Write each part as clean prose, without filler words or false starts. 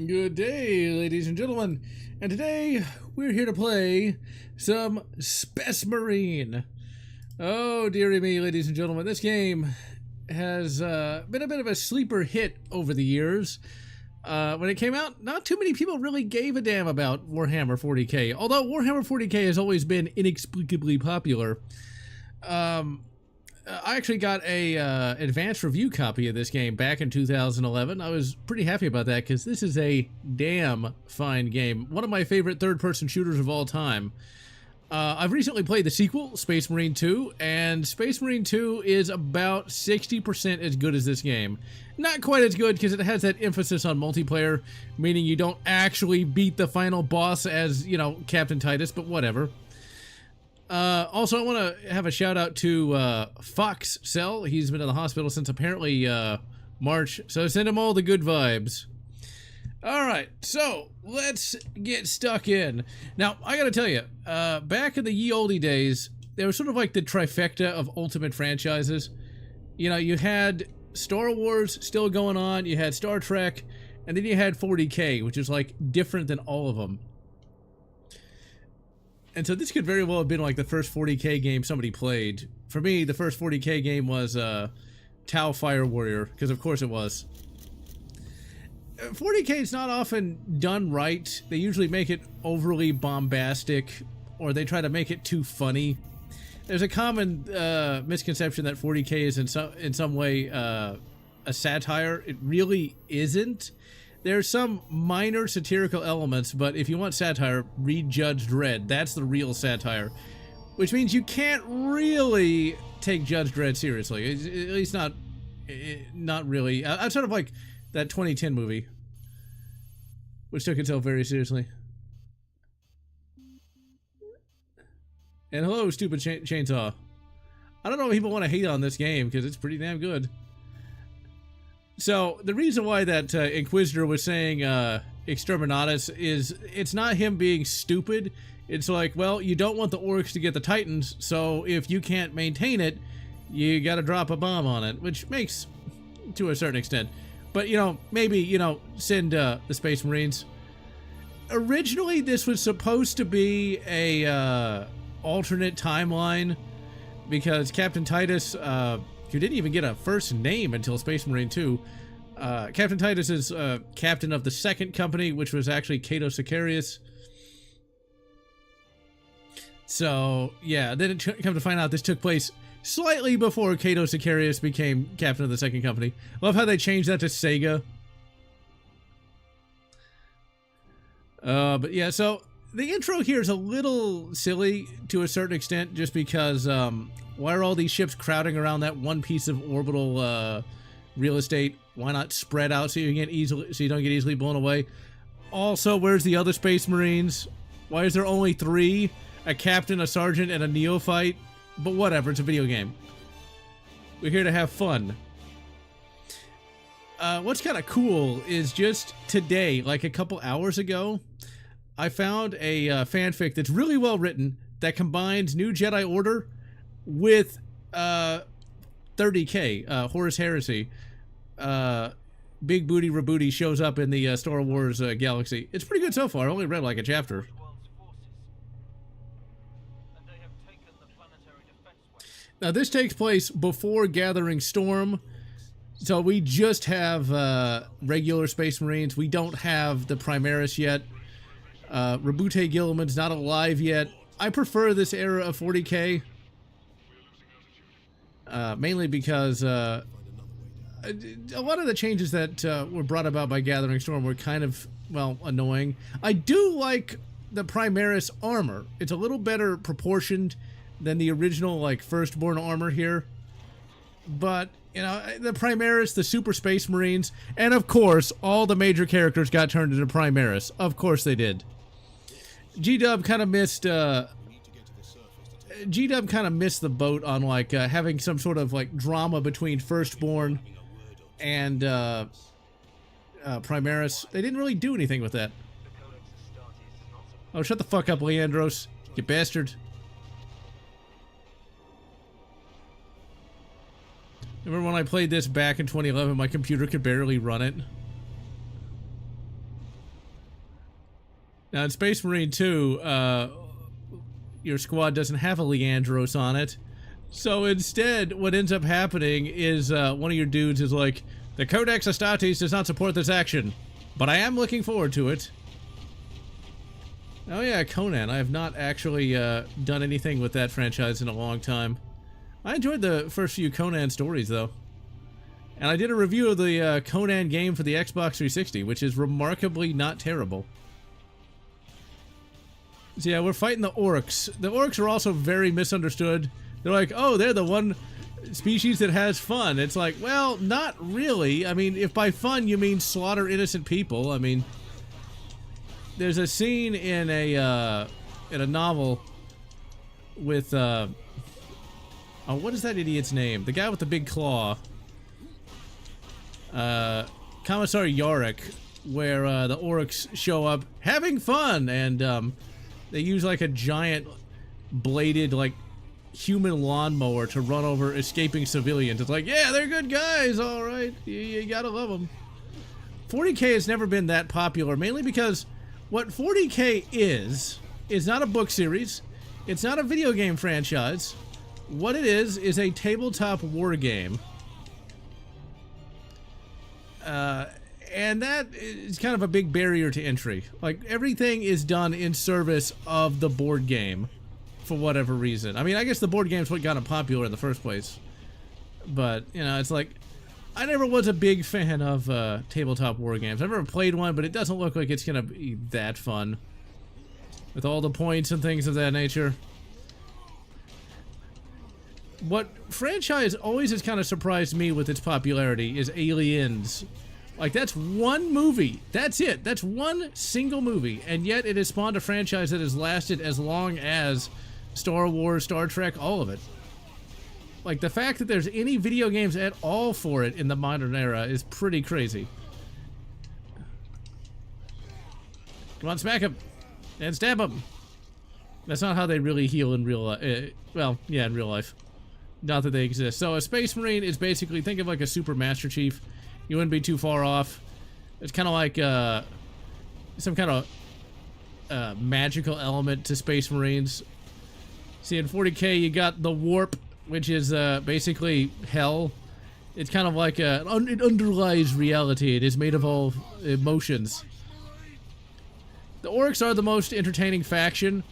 Good day, ladies and gentlemen, and today we're here to play some Space Marine. Oh, dearie me, ladies and gentlemen, this game has been a bit of a sleeper hit over the years. When it came out, not too many people really gave a damn about Warhammer 40k, although Warhammer 40k has always been inexplicably popular. I actually got a advanced review copy of this game back in 2011. I was pretty happy about that because this is a damn fine game. One of my favorite third-person shooters of all time. I've recently played the sequel, Space Marine 2, and Space Marine 2 is about 60% as good as this game. Not quite as good because it has that emphasis on multiplayer, meaning you don't actually beat the final boss as, you know, Captain Titus, but whatever. Also, I want to have a shout out to Fox Cell. He's been in the hospital since apparently March, so send him all the good vibes. Alright, so let's get stuck in. Now, I gotta tell you, back in the ye olde days, there was sort of like the trifecta of ultimate franchises. You know, you had Star Wars still going on, you had Star Trek, and then you had 40k, which is like different than all of them. And so this could very well have been like the first 40k game somebody played. For me, the first 40k game was Tau Fire Warrior, because of course it was. 40k is not often done right. They usually make it overly bombastic, or they try to make it too funny. There's a common misconception that 40k is in some way a satire. It really isn't. There's some minor satirical elements, but if you want satire, read Judge Dredd. That's the real satire. Which means you can't really take Judge Dredd seriously. At least not really. Outside of like that 2010 movie, which took itself very seriously. And hello, stupid chainsaw. I don't know if people want to hate on this game, because it's pretty damn good. So, the reason why that Inquisitor was saying Exterminatus is, it's not him being stupid. It's like, well, you don't want the orcs to get the Titans, so if you can't maintain it, you gotta drop a bomb on it, which makes, to a certain extent. But, you know, maybe, you know, send the Space Marines. Originally, this was supposed to be a alternate timeline, because Captain Titus, who didn't even get a first name until Space Marine 2. Captain Titus is captain of the second company, which was actually Cato Sicarius. So, yeah, then it come to find out this took place slightly before Cato Sicarius became captain of the second company. Love how they changed that to Sega. But yeah, so the intro here is a little silly to a certain extent, just because why are all these ships crowding around that one piece of orbital real estate? Why not spread out so you don't get easily blown away? Also, where's the other Space Marines? Why is there only 3? A captain, a sergeant, and a neophyte? But whatever, it's a video game. We're here to have fun. What's kind of cool is just today, like a couple hours ago, I found a fanfic that's really well written that combines New Jedi Order with 30k, Horus Heresy. Big Booty Rebooty shows up in the Star Wars galaxy. It's pretty good so far. I only read like a chapter. Now this takes place before Gathering Storm, so we just have regular Space Marines. We don't have the Primaris yet. Rabute Gilliman's not alive yet. I prefer this era of 40k. Mainly because a lot of the changes that were brought about by Gathering Storm were kind of, well, annoying. I do like the Primaris armor. It's a little better proportioned than the original, like, Firstborn armor here. But, you know, the Primaris, the Super Space Marines, and of course, all the major characters got turned into Primaris. Of course they did. G-Dub kind of missed, G-Dub kind of missed the boat on, like, having some sort of, like, drama between Firstborn and, Primaris. They didn't really do anything with that. Oh, shut the fuck up, Leandros, you bastard. Remember when I played this back in 2011, my computer could barely run it? Now in Space Marine 2, your squad doesn't have a Leandros on it. So instead, what ends up happening is one of your dudes is like, the Codex Astartes does not support this action, but I am looking forward to it. Oh yeah, Conan. I have not actually done anything with that franchise in a long time. I enjoyed the first few Conan stories, though. And I did a review of the Conan game for the Xbox 360, which is remarkably not terrible. So yeah, we're fighting the orcs. The orcs are also very misunderstood. They're like, oh, they're the one species that has fun. It's like, well, not really. I mean, if by fun you mean slaughter innocent people, I mean... There's a scene in a novel with, oh, what is that idiot's name? The guy with the big claw. Commissar Yorick, where the orcs show up having fun, and they use like a giant bladed like human lawnmower to run over escaping civilians. It's like, yeah, they're good guys, all right. You gotta love them. 40k has never been that popular, mainly because what 40k is not a book series. It's not a video game franchise. What it is a tabletop war game. And that is kind of a big barrier to entry. Like, everything is done in service of the board game, for whatever reason. I mean, I guess the board game's what got it popular in the first place. But, you know, it's like, I never was a big fan of tabletop war games. I've never played one, but it doesn't look like it's gonna be that fun. With all the points and things of that nature. What franchise always has kind of surprised me with its popularity is Aliens. Like, that's one movie. That's it. That's one single movie. And yet it has spawned a franchise that has lasted as long as Star Wars, Star Trek, all of it. Like, the fact that there's any video games at all for it in the modern era is pretty crazy. Come on, smack him. And stab him. That's not how they really heal in real life. Well, yeah, in real life. Not that they exist. So a Space Marine is basically, think of like a Super Master Chief. You wouldn't be too far off. It's kind of like some kind of magical element to Space Marines. See, in 40k you got the Warp, which is basically hell. It's kind of like it underlies reality. It is made of all emotions. The orcs are the most entertaining faction.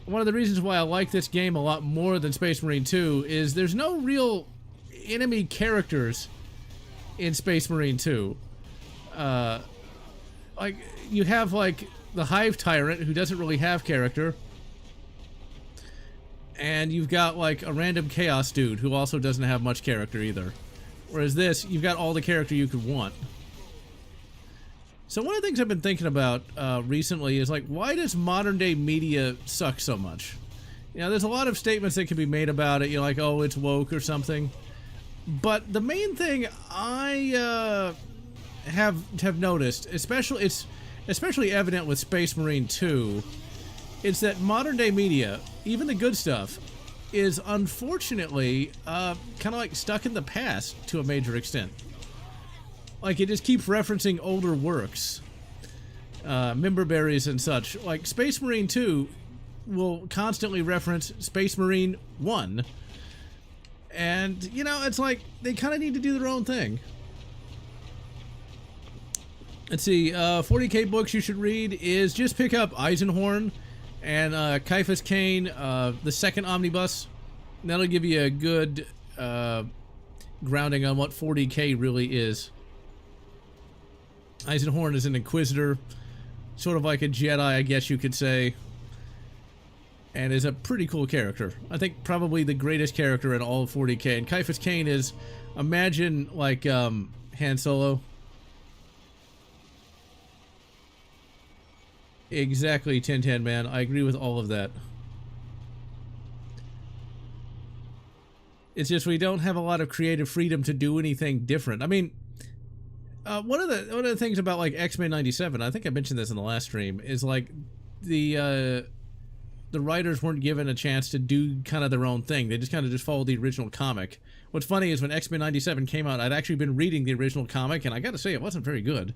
One of the reasons why I like this game a lot more than Space Marine 2 is there's no real enemy characters in Space Marine 2. Like, you have, like, the Hive Tyrant, who doesn't really have character. And you've got, like, a random Chaos dude, who also doesn't have much character either. Whereas this, you've got all the character you could want. So one of the things I've been thinking about recently is, like, why does modern-day media suck so much? You know, there's a lot of statements that can be made about it. You're like, oh, it's woke or something. But the main thing I have noticed, it's especially evident with Space Marine 2, is that modern-day media, even the good stuff, is unfortunately kind of like stuck in the past to a major extent. Like, it just keeps referencing older works, member berries and such. Like, Space Marine 2 will constantly reference Space Marine 1. And, you know, it's like, they kind of need to do their own thing. Let's see, 40k books you should read is just pick up Eisenhorn and Caiaphas Cain, the second omnibus. That'll give you a good grounding on what 40k really is. Eisenhorn is an Inquisitor, sort of like a Jedi, I guess you could say, and is a pretty cool character. I think probably the greatest character in all of 40k. And Caiaphas Cain is, imagine like Han Solo. Exactly, 1010 man. I agree with all of that. It's just we don't have a lot of creative freedom to do anything different. I mean, one of the things about like X-Men 97, I think I mentioned this in the last stream, is like the writers weren't given a chance to do kind of their own thing. They just kind of just followed the original comic. What's funny is when X-Men 97 came out, I'd actually been reading the original comic, and I gotta say, it wasn't very good.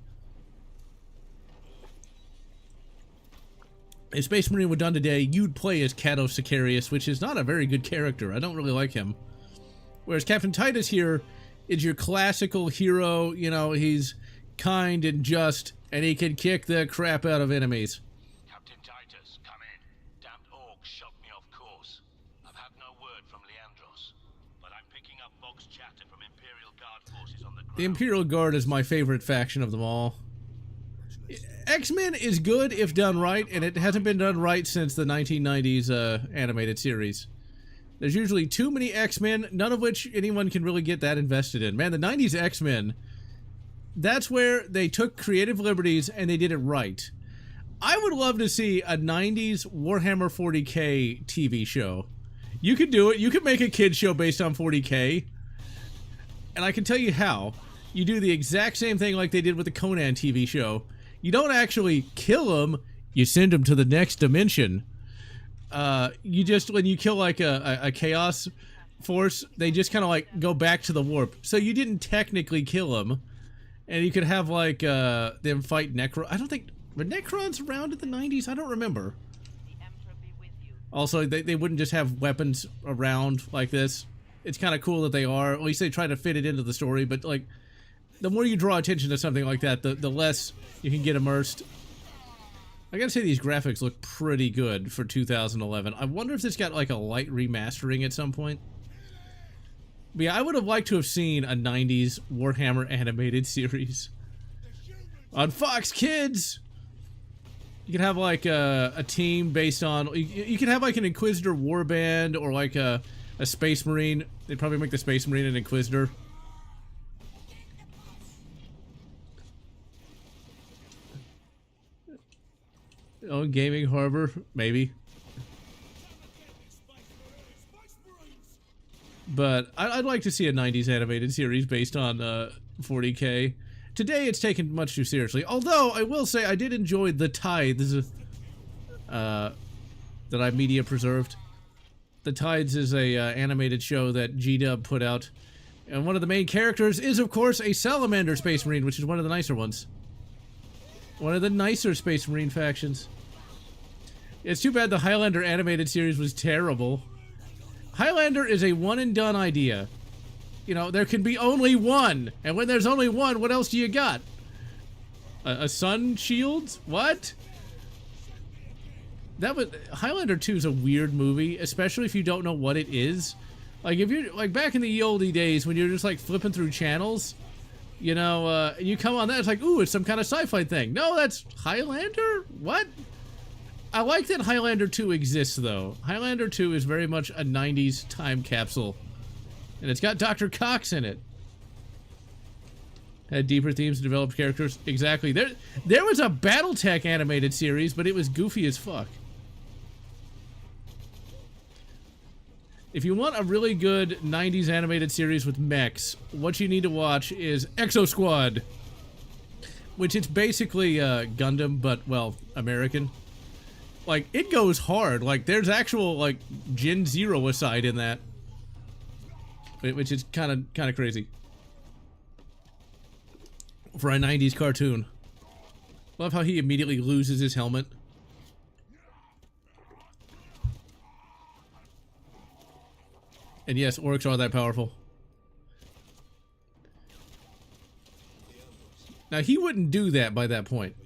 if Space Marine were done today, you'd play as Cato Sicarius, which is not a very good character. I don't really like him. Whereas Captain Titus here is your classical hero. You know, he's kind and just, and he can kick the crap out of enemies. Captain Titus, come in. Damned orcs shoved me off course. I've had no word from Leandros, but I'm picking up Vox chatter from Imperial Guard forces on the ground. The Imperial Guard is my favorite faction of them all. X-Men is good if done right, and it hasn't been done right since the 1990s animated series. There's usually too many X-Men, none of which anyone can really get that invested in. Man, the 90s X-Men, that's where they took creative liberties and they did it right. I would love to see a 90s Warhammer 40k TV show. You could do it. You could make a kid show based on 40k. And I can tell you how. You do the exact same thing like they did with the Conan TV show. You don't actually kill them, you send them to the next dimension. You just, when you kill like a chaos force, they just kind of like go back to the warp. So you didn't technically kill them. And you could have like them fight Necron. I don't think, were Necrons around in the 90s? I don't remember. Also, they wouldn't just have weapons around like this. It's kind of cool that they are. At least they try to fit it into the story, but like, the more you draw attention to something like that, the less you can get immersed. I gotta say, these graphics look pretty good for 2011. I wonder if this got like a light remastering at some point. But yeah, I would have liked to have seen a 90s Warhammer animated series on Fox Kids. You could have like a team based on, you could have like an Inquisitor warband or like a Space Marine. They'd probably make the Space Marine an Inquisitor. Oh, Gaming Harbor, maybe. But I'd like to see a 90s animated series based on 40k. Today it's taken much too seriously. Although, I will say, I did enjoy The Tides that I media preserved. The Tides is a animated show that G-Dub put out. And one of the main characters is, of course, a Salamander Space Marine, which is one of the nicer ones. One of the nicer Space Marine factions. It's too bad the Highlander animated series was terrible. Highlander is a one-and-done idea. You know, there can be only one. And when there's only one, what else do you got? A sun shield? What? That was... Highlander 2 is a weird movie, especially if you don't know what it is. Like, if you're... Like, back in the oldie days when you're just, like, flipping through channels... You know, you come on that, it's like, ooh, it's some kind of sci-fi thing. No, that's Highlander? What? I like that Highlander 2 exists, though. Highlander 2 is very much a 90s time capsule. And it's got Dr. Cox in it. Had deeper themes and developed characters. Exactly. There was a Battletech animated series, but it was goofy as fuck. If you want a really good 90s animated series with mechs, what you need to watch is Exo Squad. Which it's basically Gundam, but, well, American. Like, it goes hard. Like, there's actual, like, Gen Zero aside in that. Which is kind of crazy. For a 90s cartoon. Love how he immediately loses his helmet. And yes, orcs are that powerful. Now, he wouldn't do that by that point.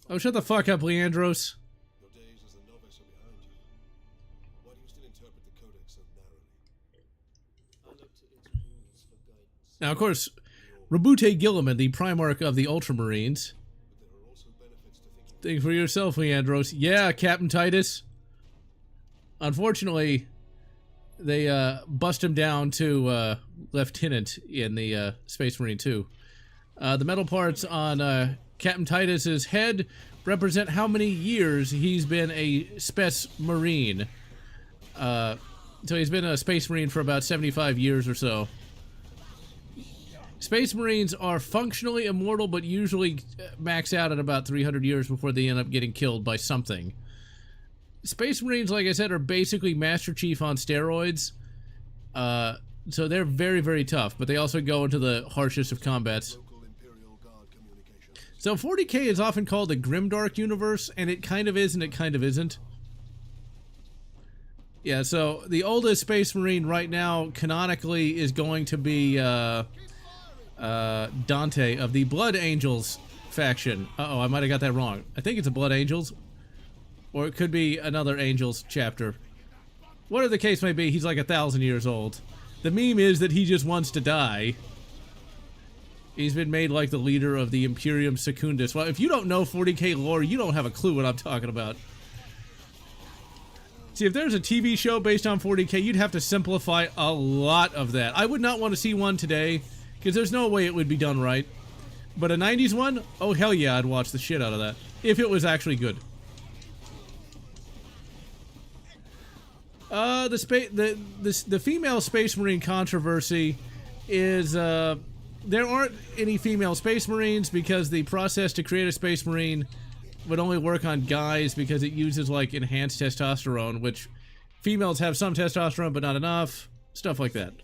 Oh, shut the fuck up, Leandros. Your days as a novice are behind you. Why do you still interpret the Codex so narrowly? I looked at its rules for guidance. Now, of course, Rabute Gilliman, the Primarch of the Ultramarines. But there are also benefits to thinking. Think for yourself, Leandros. Yeah, Captain Titus. Unfortunately, they bust him down to Lieutenant in the Space Marine 2. The metal parts on Captain Titus's head represent how many years he's been a Space Marine. So he's been a Space Marine for about 75 years or so. Space Marines are functionally immortal, but usually max out at about 300 years before they end up getting killed by something. Space Marines, like I said, are basically Master Chief on steroids. So they're very, very tough, but they also go into the harshest of combats. Local Imperial Guard communications. So 40k is often called the Grimdark universe, and it kind of is and it kind of isn't. Yeah, so the oldest Space Marine right now, canonically, is going to be Dante of the Blood Angels faction. Uh-oh, I might have got that wrong. I think it's a Blood Angels, or it could be another Angels chapter. Whatever the case may be, he's like 1,000 years old. The meme is that he just wants to die. He's been made like the leader of the Imperium Secundus. Well, if you don't know 40k lore, you don't have a clue what I'm talking about. See, if there's a TV show based on 40k, you'd have to simplify a lot of that. I would not want to see one today, because there's no way it would be done right. But a 90s one? Oh, hell yeah, I'd watch the shit out of that. If it was actually good. The female Space Marine controversy is, there aren't any female Space Marines because the process to create a Space Marine would only work on guys because it uses, like, enhanced testosterone, which females have some testosterone but not enough. Stuff like that.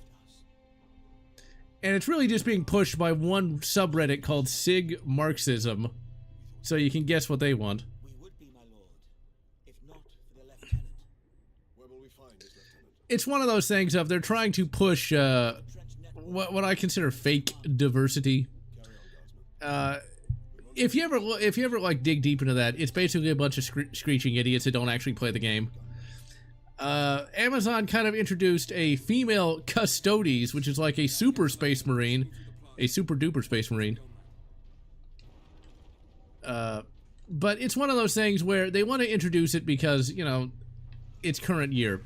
And it's really just being pushed by one subreddit called Sig Marxism, so you can guess what they want. We would be, my lord, if not for the lieutenant. Where will we find this lieutenant? It's one of those things of they're trying to push what I consider fake diversity. If you ever like dig deep into that, it's basically a bunch of screeching idiots that don't actually play the game. Amazon kind of introduced a female Custodes, which is like a super Space Marine, a super duper Space Marine. But it's one of those things where they want to introduce it because, you know, it's current year.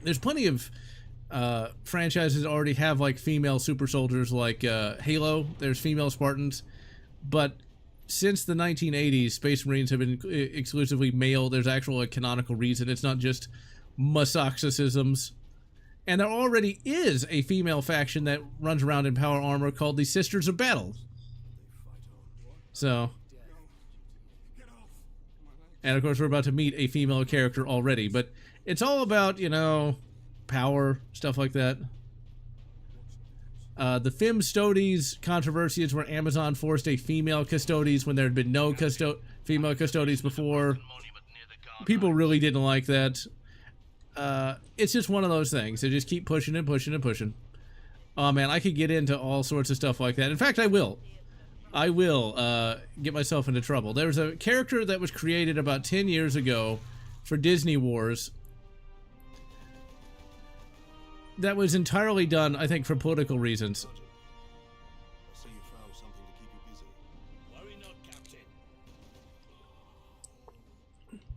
There's plenty of franchises that already have like female super soldiers, like Halo. There's female Spartans, but since the 1980s, Space Marines have been exclusively male. There's actual canonical reason. It's not just masochicisms. And there already is a female faction that runs around in power armor called the Sisters of Battle. So, and of course we're about to meet a female character already, but it's all about, you know, power, stuff like that. The Fem Stodes controversy is where Amazon forced a female Custodes when there had been no female Custodes before. People really didn't like that. It's just one of those things. They just keep pushing and pushing and pushing. Oh man, I could get into all sorts of stuff like that. In fact, I will. I will get myself into trouble. There was a character that was created about 10 years ago for Disney Wars that was entirely done, I think, for political reasons. I see you found something to keep you busy. Worry not, Captain.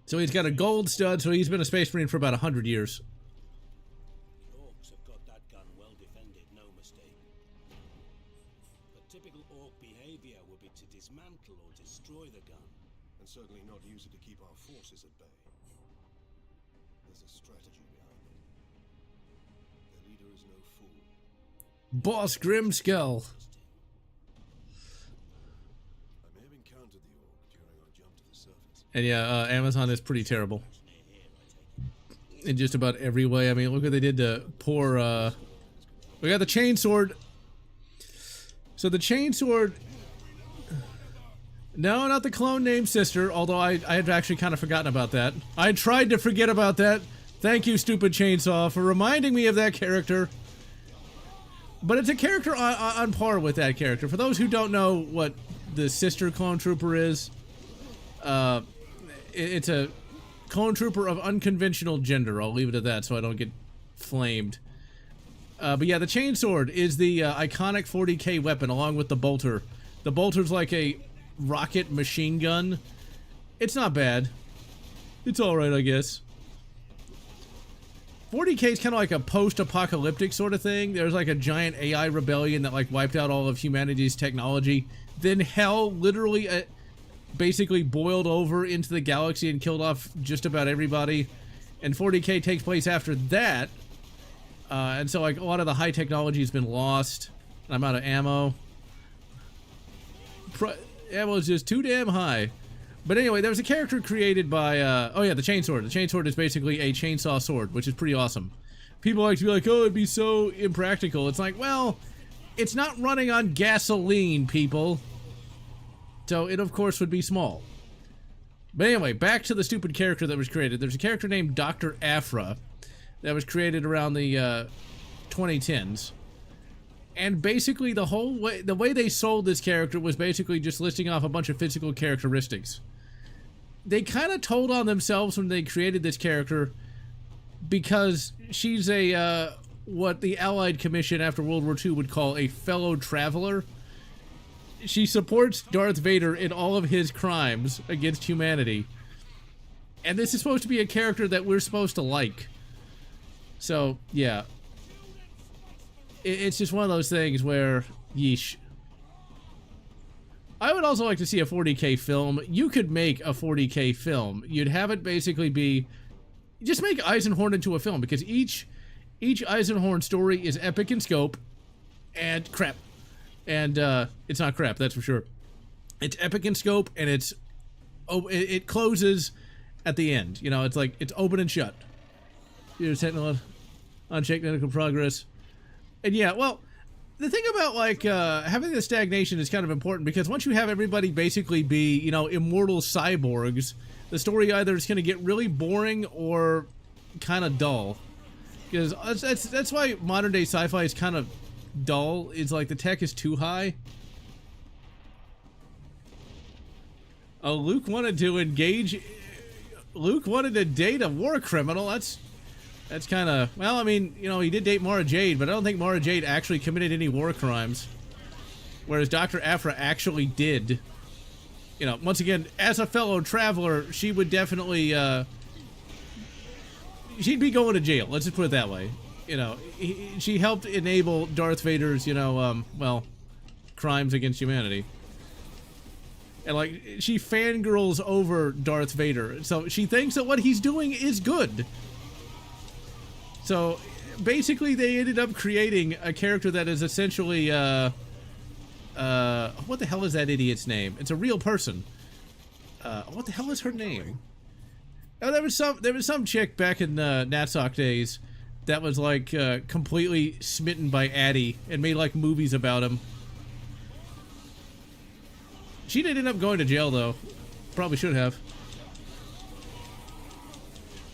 So he's got a gold stud, so he's been a Space Marine for about 100 years. The orcs have got that gun well defended, no mistake. But typical orc behavior would be to dismantle or destroy the gun. And certainly not use it to keep our forces at bay. There's a strategy behind it. Their leader is no fool. Boss Grimskull. I may have encountered the orc during our jump to the surface. And yeah, Amazon is pretty terrible in just about every way. I mean, look what they did to poor, we got the chainsword. So the chainsword, no, not the clone named Sister, although I had actually kind of forgotten about that. I tried to forget about that. Thank you, Stupid Chainsaw, for reminding me of that character. But it's a character on par with that character. For those who don't know what the Sister Clone Trooper is, it's a clone trooper of unconventional gender. I'll leave it at that so I don't get flamed. But yeah, the chainsword is the iconic 40k weapon along with the bolter. The bolter's like a rocket machine gun. It's not bad. It's alright, I guess. 40k is kind of like a post-apocalyptic sort of thing. There's like a giant AI rebellion that like wiped out all of humanity's technology. Then hell literally basically boiled over into the galaxy and killed off just about everybody. And 40k takes place after that. And so like a lot of the high technology has been lost. I'm out of ammo. Ammo is just too damn high. But anyway, there was a character created by, oh yeah, the chainsword. The chainsword is basically a chainsaw sword, which is pretty awesome. people like to be like, oh, it'd be so impractical. It's like, well, it's not running on gasoline, people. So it, of course, would be small. But anyway, back to the stupid character that was created. There's a character named Dr. Aphra that was created around the 2010s. And basically the way they sold this character was basically just listing off a bunch of physical characteristics. They kind of told on themselves when they created this character because she's a, what the Allied Commission after World War II would call a fellow traveler. She supports Darth Vader in all of his crimes against humanity. And this is supposed to be a character that we're supposed to like. So, yeah. It's just one of those things where, yeesh. I would also like to see a 40k film. You could make a 40k film. You'd have it basically be... Just make Eisenhorn into a film, because each Eisenhorn story is epic in scope, and crap. And, it's not crap, that's for sure. It's epic in scope, and it closes at the end. You know, it's like, it's open and shut. Here's technical progress. And yeah, well, the thing about, like, having the stagnation is kind of important, because once you have everybody basically be, you know, immortal cyborgs, the story either is going to get really boring or kind of dull. Because that's why modern day sci-fi is kind of dull. It's like the tech is too high. Oh, Luke wanted to engage... Luke wanted to date a war criminal. That's kind of... Well, I mean, you know, he did date Mara Jade, but I don't think Mara Jade actually committed any war crimes. Whereas Dr. Aphra actually did. You know, once again, as a fellow traveler, she would definitely, she'd be going to jail. Let's just put it that way. You know, she helped enable Darth Vader's, you know, well, crimes against humanity. And, like, she fangirls over Darth Vader. So she thinks that what he's doing is good. So, basically, they ended up creating a character that is essentially, what the hell is that idiot's name? It's a real person. What the hell is her name? Oh, there was some chick back in Natsock days that was, like, completely smitten by Addy and made, like, movies about him. She did end up going to jail, though. Probably should have.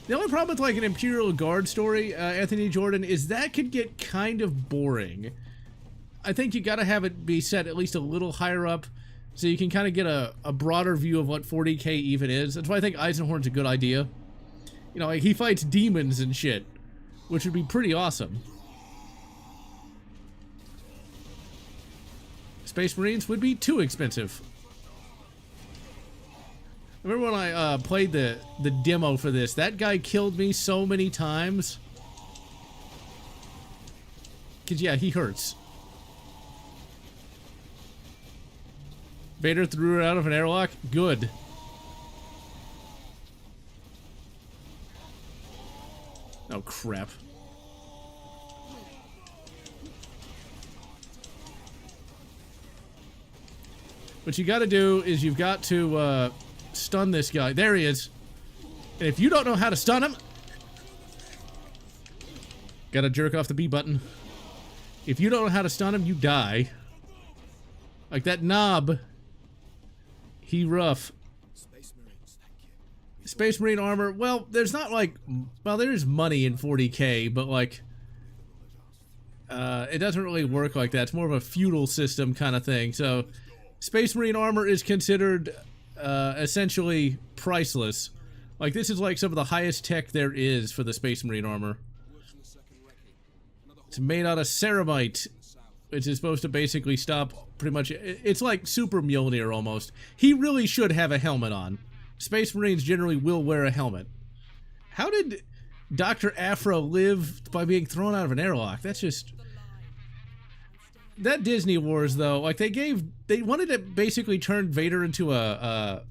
The only problem with, like, an Imperial Guard story, Anthony Jordan, is that could get kind of boring. I think you gotta have it be set at least a little higher up so you can kind of get a broader view of what 40k even is. That's why I think Eisenhorn's a good idea. You know, like, he fights demons and shit, which would be pretty awesome. Space Marines would be too expensive. Remember when I played the demo for this? That guy killed me so many times. Cause yeah, he hurts. Vader threw her out of an airlock? Good. Oh crap. What you gotta do is you've got to stun this guy. There he is. And if you don't know how to stun him, gotta jerk off the B button. If you don't know how to stun him, you die. Like that knob. He rough. Space Marines, thank you. Space Marine armor. Well, there's not like... Well, there's money in 40k, but like... it doesn't really work like that. It's more of a feudal system kind of thing. So, Space Marine armor is considered... essentially priceless. Like, this is like some of the highest tech there is for the Space Marine armor. It's made out of ceramite, which is supposed to basically stop pretty much... It's like Super Mjolnir almost. He really should have a helmet on. Space Marines generally will wear a helmet. How did Dr. Aphra live by being thrown out of an airlock? That's just... That Disney Wars, though, like, they wanted to basically turn Vader into the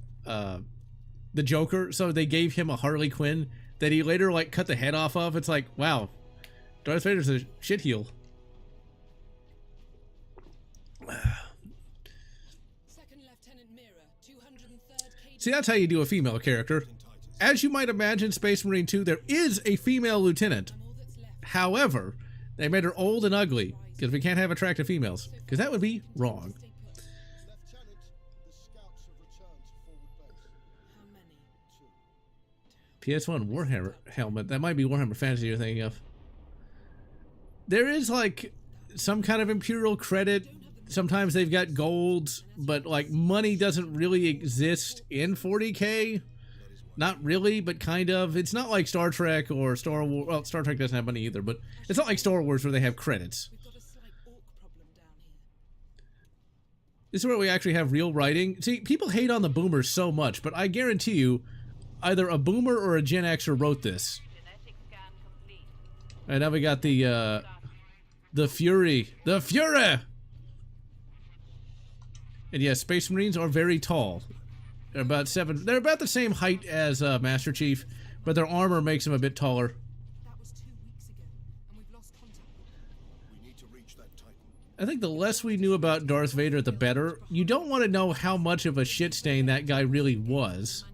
Joker, so they gave him a Harley Quinn that he later, like, cut the head off of. It's like, wow, Darth Vader's a shitheel. See, that's how you do a female character. As you might imagine, Space Marine 2, there is a female lieutenant. However, they made her old and ugly, because we can't have attractive females, because that would be wrong. Lieutenant, the scouts have returned to forward base. PS1 Warhammer helmet. That might be Warhammer Fantasy you're thinking of. There is like some kind of Imperial credit. Sometimes they've got gold, but like money doesn't really exist in 40k. Not really, but kind of. It's not like Star Trek or Star Wars. Well, Star Trek doesn't have money either, but it's not like Star Wars where they have credits. We've got a slight orc problem down here. This is where we actually have real writing. See, people hate on the boomers so much, but I guarantee you, either a boomer or a Gen Xer wrote this. Genetic scan complete. And now we got the Fury. The Fury! And yes, Space Marines are very tall. They're about they're about the same height as Master Chief, but their armor makes them a bit taller. That was 2 weeks ago, and we've lost contact with them. We need to reach that Titan. I think the less we knew about Darth Vader, the better. You don't want to know how much of a shit stain that guy really was.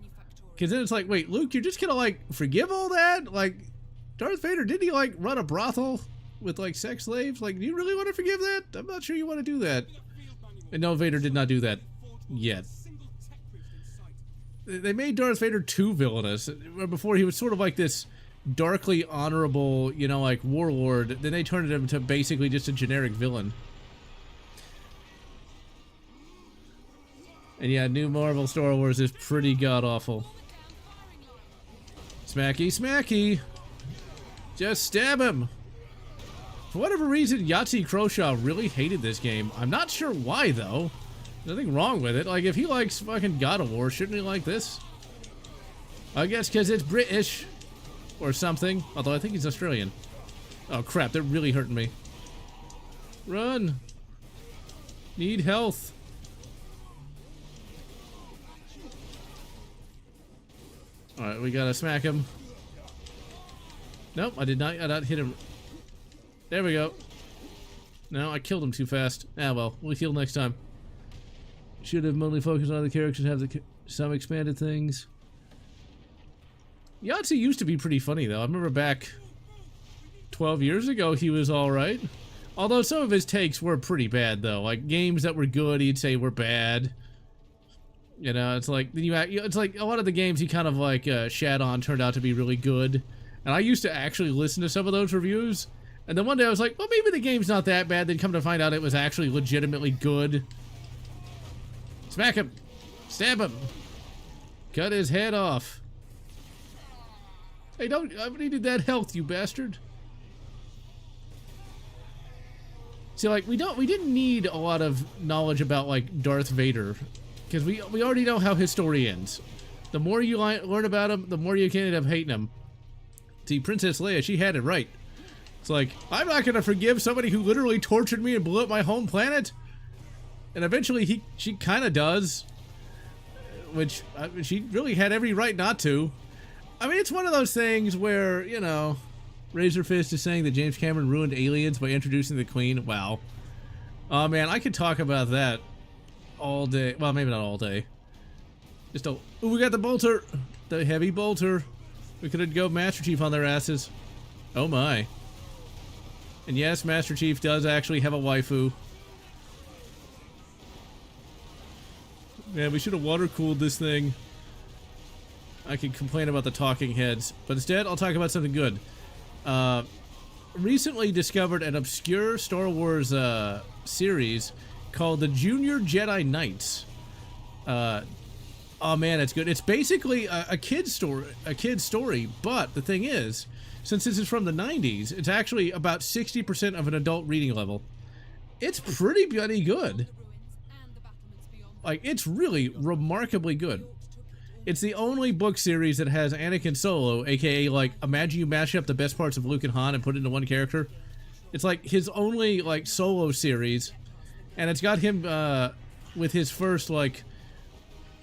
Because then it's like, wait, Luke, you're just gonna, like, forgive all that? Like, Darth Vader, didn't he, like, run a brothel with, like, sex slaves? Like, do you really want to forgive that? I'm not sure you want to do that. And no, Vader did not do that yet. They made Darth Vader too villainous. Before, he was sort of like this darkly honorable, you know, like, warlord. Then they turned him into basically just a generic villain. And yeah, new Marvel Star Wars is pretty god-awful. Smacky, smacky! Just stab him! For whatever reason, Yahtzee Croshaw really hated this game. I'm not sure why, though. Nothing wrong with it. Like, if he likes fucking God of War, shouldn't he like this? I guess because it's British. Or something. Although I think he's Australian. Oh, crap. They're really hurting me. Run! Need health. Alright, we gotta smack him. Nope, I did not hit him. There we go. No, I killed him too fast. Ah, well, we'll heal next time. Should have mainly focused on the characters and have some expanded things. Yahtzee used to be pretty funny, though. I remember back 12 years ago, he was alright. Although some of his takes were pretty bad, though. Like, games that were good, he'd say were bad. You know, it's like it's like a lot of the games he kind of like shat on turned out to be really good. And I used to actually listen to some of those reviews. And then one day I was like, well, maybe the game's not that bad. Then come to find out it was actually legitimately good. Smack him. Stab him. Cut his head off. Hey, I needed that health, you bastard. See, like, we didn't need a lot of knowledge about, like, Darth Vader. Because we already know how his story ends. The more you learn about him, the more you can end up hating him. See, Princess Leia, she had it right. It's like, I'm not going to forgive somebody who literally tortured me and blew up my home planet. And eventually she kind of does. Which, she really had every right not to. I mean, it's one of those things where, you know, Razor Fist is saying that James Cameron ruined Aliens by introducing the Queen. Wow. Oh, man, I could talk about that all day. Well, maybe not all day. Just ooh, we got the bolter. The heavy bolter. We could go Master Chief on their asses. Oh, my. And yes, Master Chief does actually have a waifu. Man, we should have water-cooled this thing. I could complain about the talking heads, but instead I'll talk about something good. Recently discovered an obscure Star Wars series called the Junior Jedi Knights. Oh man, it's good. It's basically a kid's story, but the thing is, since this is from the 90s, it's actually about 60% of an adult reading level. It's pretty bloody good. Like, it's really remarkably good. It's the only book series that has Anakin Solo, aka, like, imagine you mash up the best parts of Luke and Han and put it into one character. It's like his only, like, solo series, and it's got him with his first, like,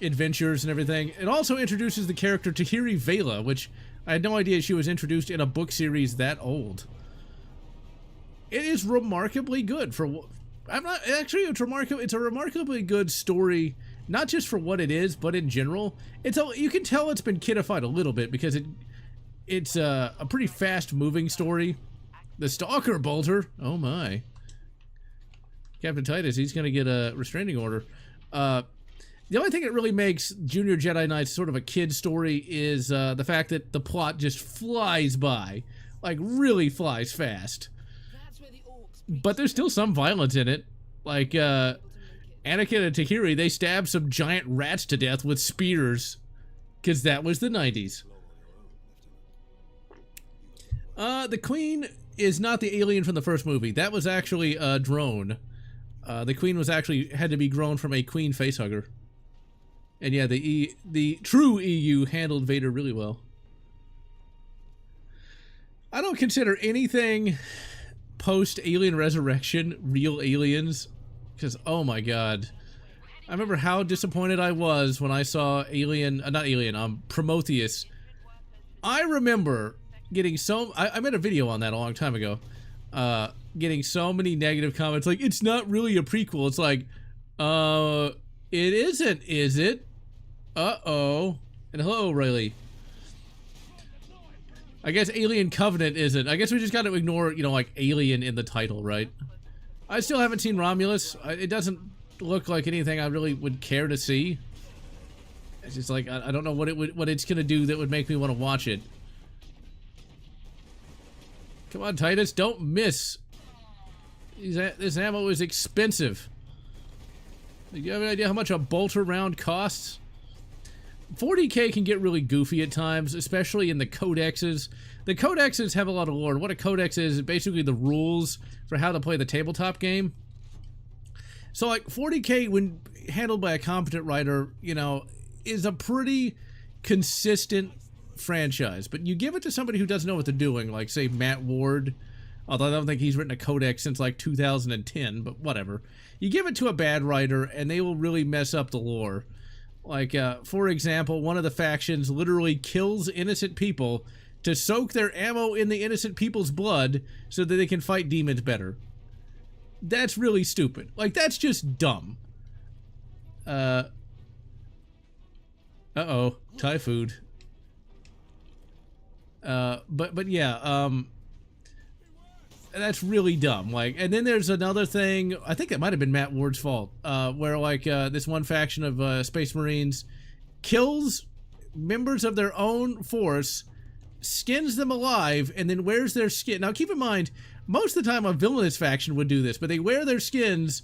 adventures and everything. It also introduces the character Tahiri Vela, which I had no idea she was introduced in a book series that old. It is remarkably good for... It's a remarkably good story, not just for what it is, but in general. You can tell it's been kidified a little bit because it's a pretty fast-moving story. The Stalker Bolter. Oh my. Captain Titus, he's going to get a restraining order. The only thing that really makes Junior Jedi Knights sort of a kid story is the fact that the plot just flies by. Like, really flies fast. That's where the orcs But there's still some violence in it. Like, Anakin and Tahiri, they stabbed some giant rats to death with spears. Because that was the 90s. The Queen is not the alien from the first movie. That was actually a drone. The Queen was actually had to be grown from a Queen facehugger. And yeah, the true EU handled Vader really well. I don't consider anything post-Alien Resurrection real aliens. Because, oh my god. I remember how disappointed I was when I saw Prometheus. I remember getting I made a video on that a long time ago. Getting so many negative comments like, it's not really a prequel. It's like, it isn't, is it? Uh-oh. And hello, Riley. I guess Alien Covenant isn't. I guess we just got to ignore, you know, like, Alien in the title, right? I still haven't seen Romulus. It doesn't look like anything I really would care to see. It's just like, I don't know what it's gonna do that would make me want to watch it. Come on, Titus, don't miss. This ammo is expensive. Do you have any idea how much a bolter round costs? 40k can get really goofy at times, especially in the codexes. The codexes have a lot of lore. What a codex is basically the rules for how to play the tabletop game. So, like, 40k, when handled by a competent writer, you know, is a pretty consistent franchise. But you give it to somebody who doesn't know what they're doing, like, say, Matt Ward, although I don't think he's written a codex since, like, 2010, but whatever. You give it to a bad writer, and they will really mess up the lore. Like, for example, one of the factions literally kills innocent people to soak their ammo in the innocent people's blood so that they can fight demons better. That's really stupid. Like, that's just dumb. Uh-oh. Thai food. But yeah, that's really dumb. Like, and then there's another thing, I think it might have been Matt Ward's fault, where, like, this one faction of, Space Marines kills members of their own force, skins them alive, and then wears their skin. Now, keep in mind, most of the time a villainous faction would do this, but they wear their skins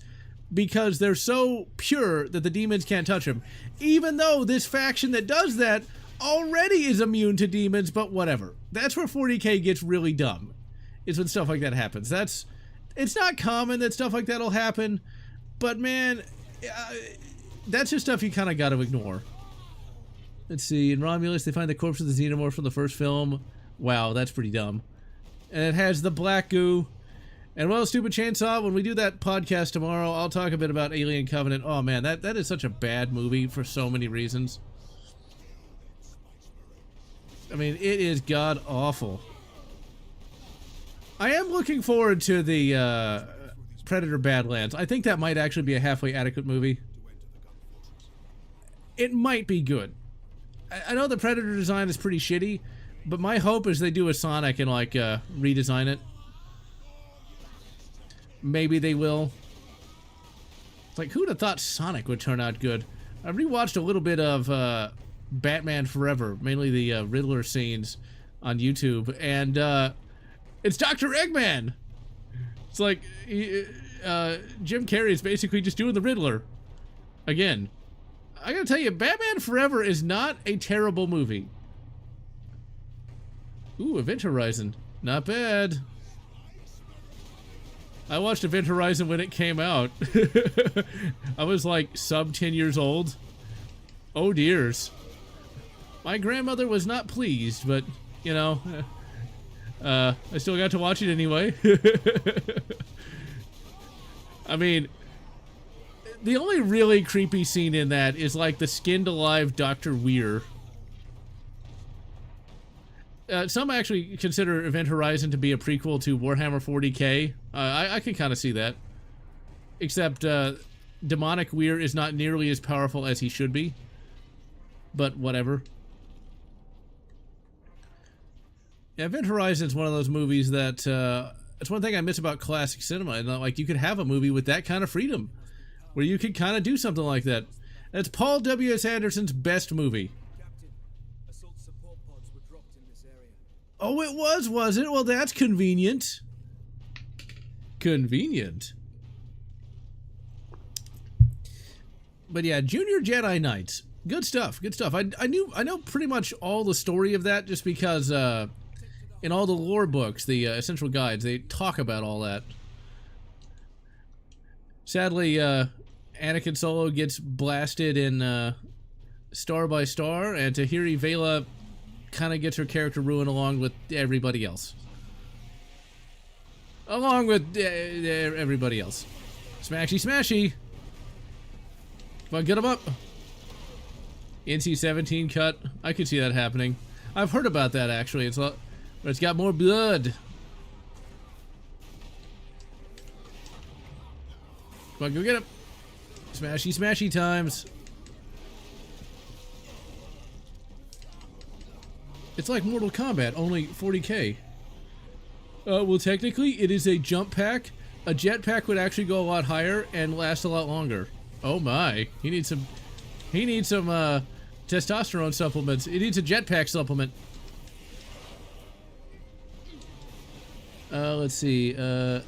because they're so pure that the demons can't touch them. Even though this faction that does that already is immune to demons, but whatever. That's where 40k gets really dumb, is when stuff like that happens. It's not common that stuff like that'll happen, but man, that's just stuff you kind of got to ignore. Let's see, in Romulus, they find the corpse of the xenomorph from the first film. Wow, that's pretty dumb. And it has the black goo. And well, Stupid Chainsaw, when we do that podcast tomorrow, I'll talk a bit about Alien Covenant. Oh man, that is such a bad movie for so many reasons. I mean, it is god-awful. I am looking forward to the Predator Badlands. I think that might actually be a halfway adequate movie. It might be good. I know the Predator design is pretty shitty, but my hope is they do a Sonic and, like, redesign it. Maybe they will. It's like, who'd have thought Sonic would turn out good? I rewatched a little bit of Batman Forever, mainly the Riddler scenes on YouTube, and it's Dr. Eggman! It's like, Jim Carrey is basically just doing the Riddler. Again. I gotta tell you, Batman Forever is not a terrible movie. Ooh, Event Horizon. Not bad. I watched Event Horizon when it came out. I was like sub 10 years old. Oh dears. My grandmother was not pleased, but, you know, I still got to watch it anyway. I mean, the only really creepy scene in that is, like, the skinned-alive Dr. Weir. Some actually consider Event Horizon to be a prequel to Warhammer 40k. I can kind of see that. Except, Demonic Weir is not nearly as powerful as he should be. But whatever. Yeah, Event Horizon is one of those movies that, That's one thing I miss about classic cinema. And like, you could have a movie with that kind of freedom, where you could kind of do something like that. That's Paul W.S. Anderson's best movie. Captain, assault support pods were dropped in this area. Oh, it was it? Well, that's convenient. Convenient. But yeah, Junior Jedi Knights. Good stuff. Good stuff. I know pretty much all the story of that, just because in all the lore books, the essential guides, they talk about all that. Sadly, Anakin Solo gets blasted in Star by Star, and Tahiri Vela kind of gets her character ruined along with everybody else. Along with everybody else. Smashy, smashy. Come on, get him up. NC-17 cut. I could see that happening. I've heard about that, actually. But it's got more blood. Come on, go get him. Smashy, smashy times. It's like Mortal Kombat, only 40k. Well, technically, it is a jump pack. A jetpack would actually go a lot higher and last a lot longer. Oh my! He needs some testosterone supplements. He needs a jetpack supplement. Let's see. The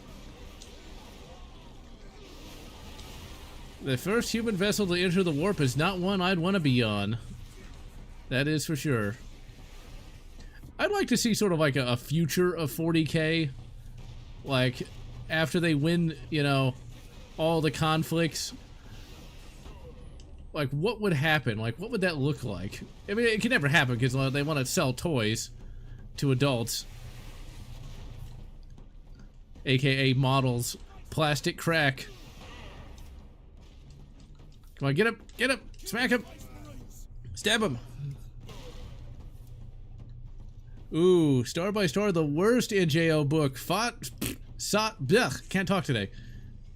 first human vessel to enter the warp is not one I'd want to be on. That is for sure. I'd like to see sort of like a future of 40k. Like, after they win, you know, all the conflicts. Like, what would happen? Like, what would that look like? I mean, it can never happen because they want to sell toys to adults. AKA models. Plastic crack. Come on, get him! Get him! Smack him! Stab him! Ooh, Star by Star, the worst NJO book. Can't talk today.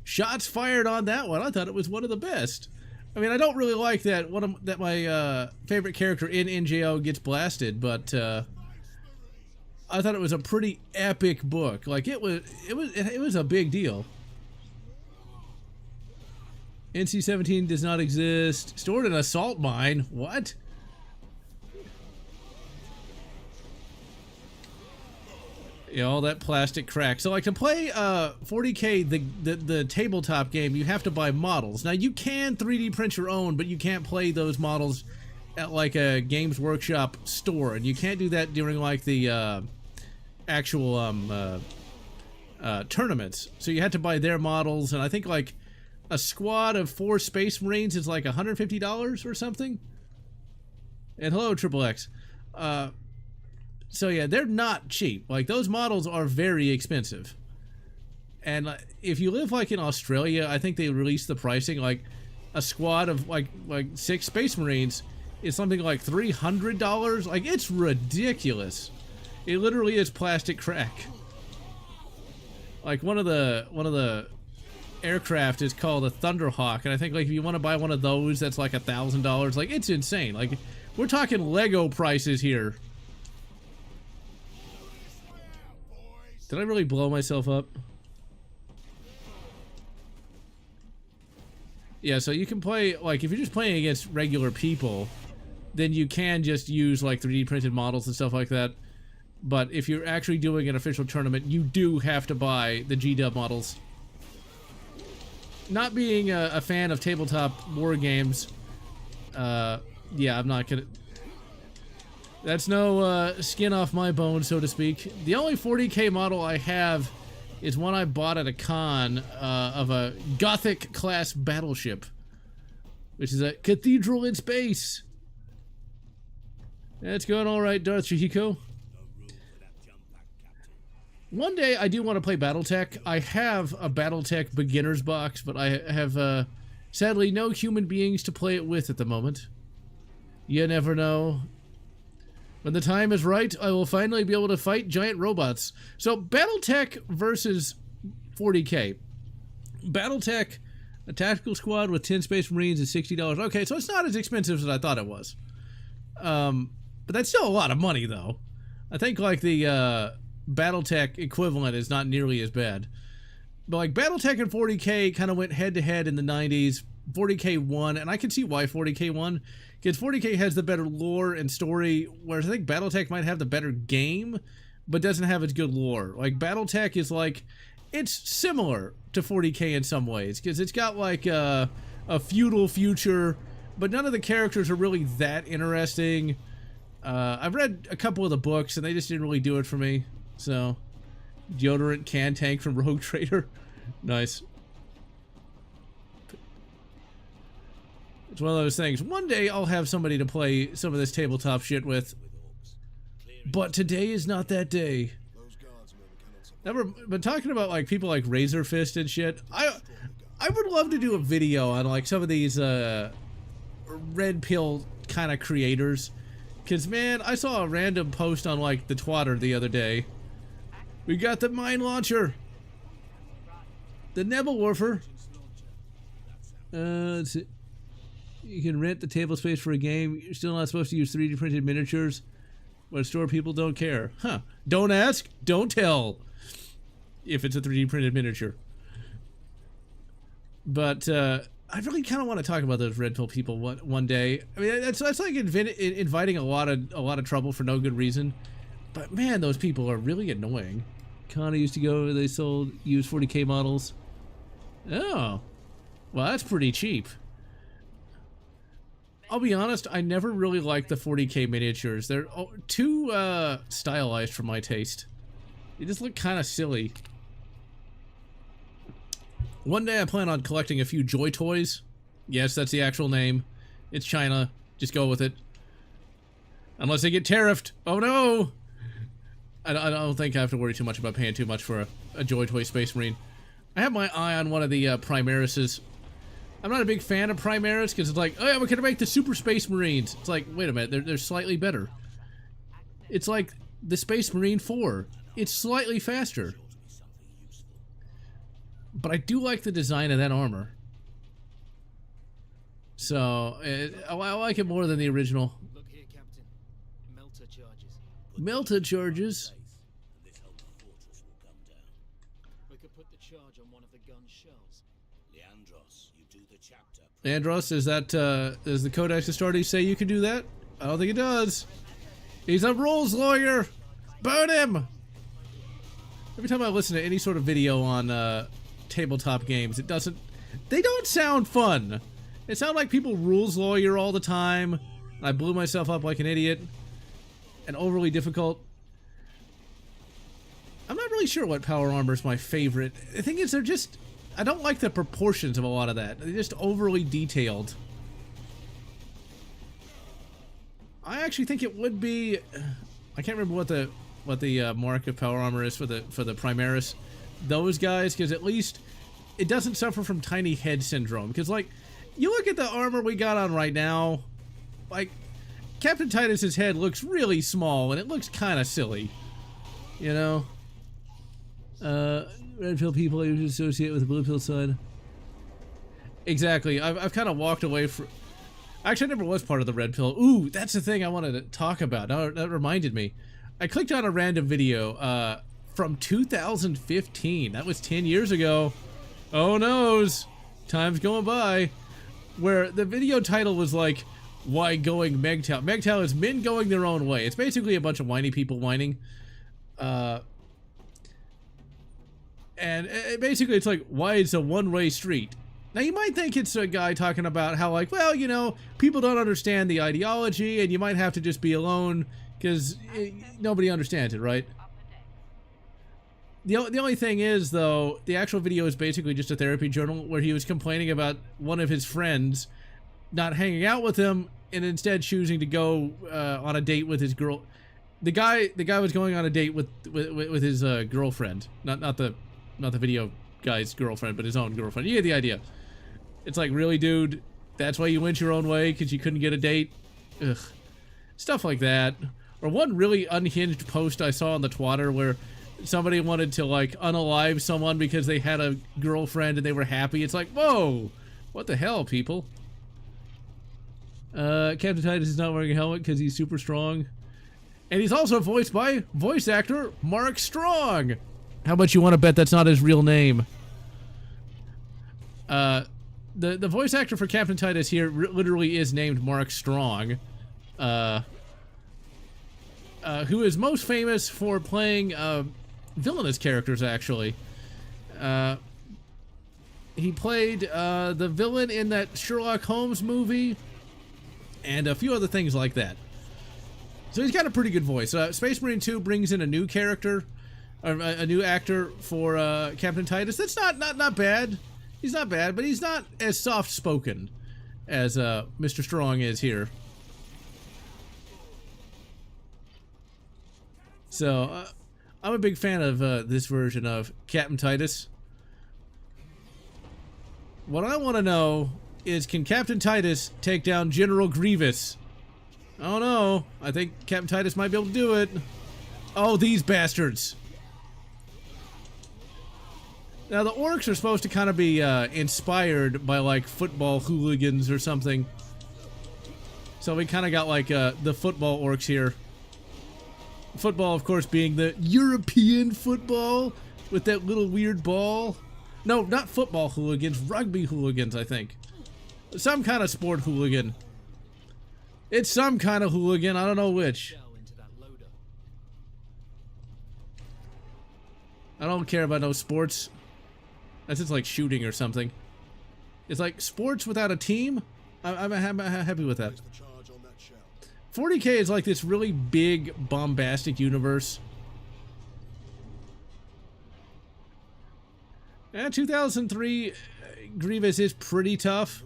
Shots fired on that one. I thought it was one of the best. I mean, I don't really like that my favorite character in NJO gets blasted, but I thought it was a pretty epic book. Like, it was a big deal. NC-17 does not exist. Stored in a salt mine. What? Yeah, all that plastic crack. So, like, to play 40k, the tabletop game, you have to buy models. Now, you can 3D print your own, but you can't play those models at, like, a Games Workshop store. And you can't do that during, like, the actual tournaments. So you had to buy their models, and I think, like, a squad of 4 Space Marines is, like, $150 or something. And hello, Triple X. So yeah, they're not cheap. Like, those models are very expensive. And if you live like in Australia, I think they release the pricing. Like, a squad of like 6 Space Marines is something like $300. Like, it's ridiculous. It literally is plastic crack. Like, one of the aircraft is called a Thunderhawk, and I think, like, if you want to buy one of those, that's like $1,000. Like, it's insane. Like, we're talking Lego prices here. Did I really blow myself up? Yeah, so you can play, like, if you're just playing against regular people, then you can just use, like, 3D printed models and stuff like that. But if you're actually doing an official tournament, you do have to buy the G-Dub models. Not being a fan of tabletop war games, yeah, I'm not gonna... That's no skin off my bones, so to speak. The only 40k model I have is one I bought at a con of a Gothic-class battleship, which is a cathedral in space. That's going all right, Darth Chihiko. One day I do want to play BattleTech. I have a BattleTech beginner's box, but I have sadly no human beings to play it with at the moment. You never know. When the time is right, I will finally be able to fight giant robots. So, BattleTech versus 40k. BattleTech, a tactical squad with 10 Space Marines is $60. Okay, so it's not as expensive as I thought it was. But that's still a lot of money, though. I think, like, the BattleTech equivalent is not nearly as bad. But like BattleTech and 40k kind of went head to head in the 90s. 40k won, and I can see why 40k won, because 40k has the better lore and story, whereas I think BattleTech might have the better game, but doesn't have as good lore. Like BattleTech is like, it's similar to 40k in some ways, because it's got like a feudal future, but none of the characters are really that interesting. I've read a couple of the books, and they just didn't really do it for me. So, deodorant can tank from Rogue Trader. Nice. It's one of those things. One day I'll have somebody to play some of this tabletop shit with. But today is not that day. But talking about like people like Razor Fist and shit, I would love to do a video on like some of these red pill kind of creators. Cause man, I saw a random post on like the Twatter the other day. We got the mine launcher, the Nebelwerfer. Let's see. You can rent the table space for a game. You're still not supposed to use 3D printed miniatures. But store people don't care. Huh. Don't ask, don't tell. If it's a 3D printed miniature. But I really kind of want to talk about those red pill people one day. I mean, that's like inviting a lot of trouble for no good reason. But man, those people are really annoying. Connor used to go. They sold used 40k models. Oh, well, that's pretty cheap. I'll be honest, I never really liked the 40k miniatures. They're too stylized for my taste. They just look kind of silly. One day I plan on collecting a few Joy Toys. Yes, that's the actual name. It's China. Just go with it. Unless they get tariffed. Oh no! I don't think I have to worry too much about paying too much for a Joy Toy Space Marine. I have my eye on one of the Primarises. I'm not a big fan of Primaris because it's like, oh yeah, we're gonna make the Super Space Marines. It's like, wait a minute, they're slightly better. It's like the Space Marine 4. It's slightly faster. But I do like the design of that armor. So, I like it more than the original. Look here, Captain. Melter charges. Melter charges? This whole fortress will come down. We could put the charge on one of the gun's shells. Leandros, you do the chapter. Andros, does the Codex Astartes say you can do that? I don't think it does. He's a rules lawyer! Burn him! Every time I listen to any sort of video on tabletop games, they don't sound fun. They sound like people rules lawyer all the time, and I blew myself up like an idiot, and overly difficult. I'm not really sure what power armor is my favorite. The thing is, I don't like the proportions of a lot of that. They're just overly detailed. I actually think it would be, I can't remember what the mark of power armor is for the Primaris. Those guys, because at least it doesn't suffer from tiny head syndrome. Because like, you look at the armor we got on right now, like Captain Titus's head looks really small and it looks kind of silly, you know. Red pill people I usually associate with the blue pill side. Exactly. I've kind of walked away from. Actually, I never was part of the red pill. Ooh, that's the thing I wanted to talk about. Now, that reminded me. I clicked on a random video from 2015. That was 10 years ago. Oh noes. Time's going by. Where the video title was like, why going MGTOW? MGTOW is men going their own way. It's basically a bunch of whiny people whining. And basically it's like, why it's a one-way street. Now you might think it's a guy talking about how like, well, you know, people don't understand the ideology and you might have to just be alone because nobody understands it, right? The only thing is, though, the actual video is basically just a therapy journal where he was complaining about one of his friends not hanging out with him and instead choosing to go on a date with his girl. The guy was going on a date with his girlfriend, not the video guy's girlfriend, but his own girlfriend. You get the idea. It's like, really, dude? That's why you went your own way because you couldn't get a date? Ugh. Stuff like that. Or one really unhinged post I saw on the Twatter where somebody wanted to like unalive someone because they had a girlfriend and they were happy. It's like, whoa, what the hell, people? Captain Titus is not wearing a helmet because he's super strong. And he's also voiced by voice actor Mark Strong. How much you want to bet that's not his real name? The voice actor for Captain Titus here literally is named Mark Strong, who is most famous for playing villainous characters, actually. He played the villain in that Sherlock Holmes movie and a few other things like that. So he's got a pretty good voice. Space Marine 2 brings in a new character, or a new actor for Captain Titus. That's not bad. He's not bad, but he's not as soft-spoken as Mr. Strong is here. So I'm a big fan of this version of Captain Titus. What I want to know is, can Captain Titus take down General Grievous? I don't know. I think Captain Titus might be able to do it. Oh, these bastards. Now, the orcs are supposed to kind of be inspired by, like, football hooligans or something. So we kind of got, like, the football orcs here. Football, of course, being the European football with that little weird ball. No, not football hooligans, rugby hooligans, I think. Some kind of sport hooligan. It's some kind of hooligan, I don't know which. I don't care about no sports. That's just like shooting or something. It's like sports without a team? I'm happy with that. 40k is like this really big, bombastic universe. And 2003, Grievous is pretty tough.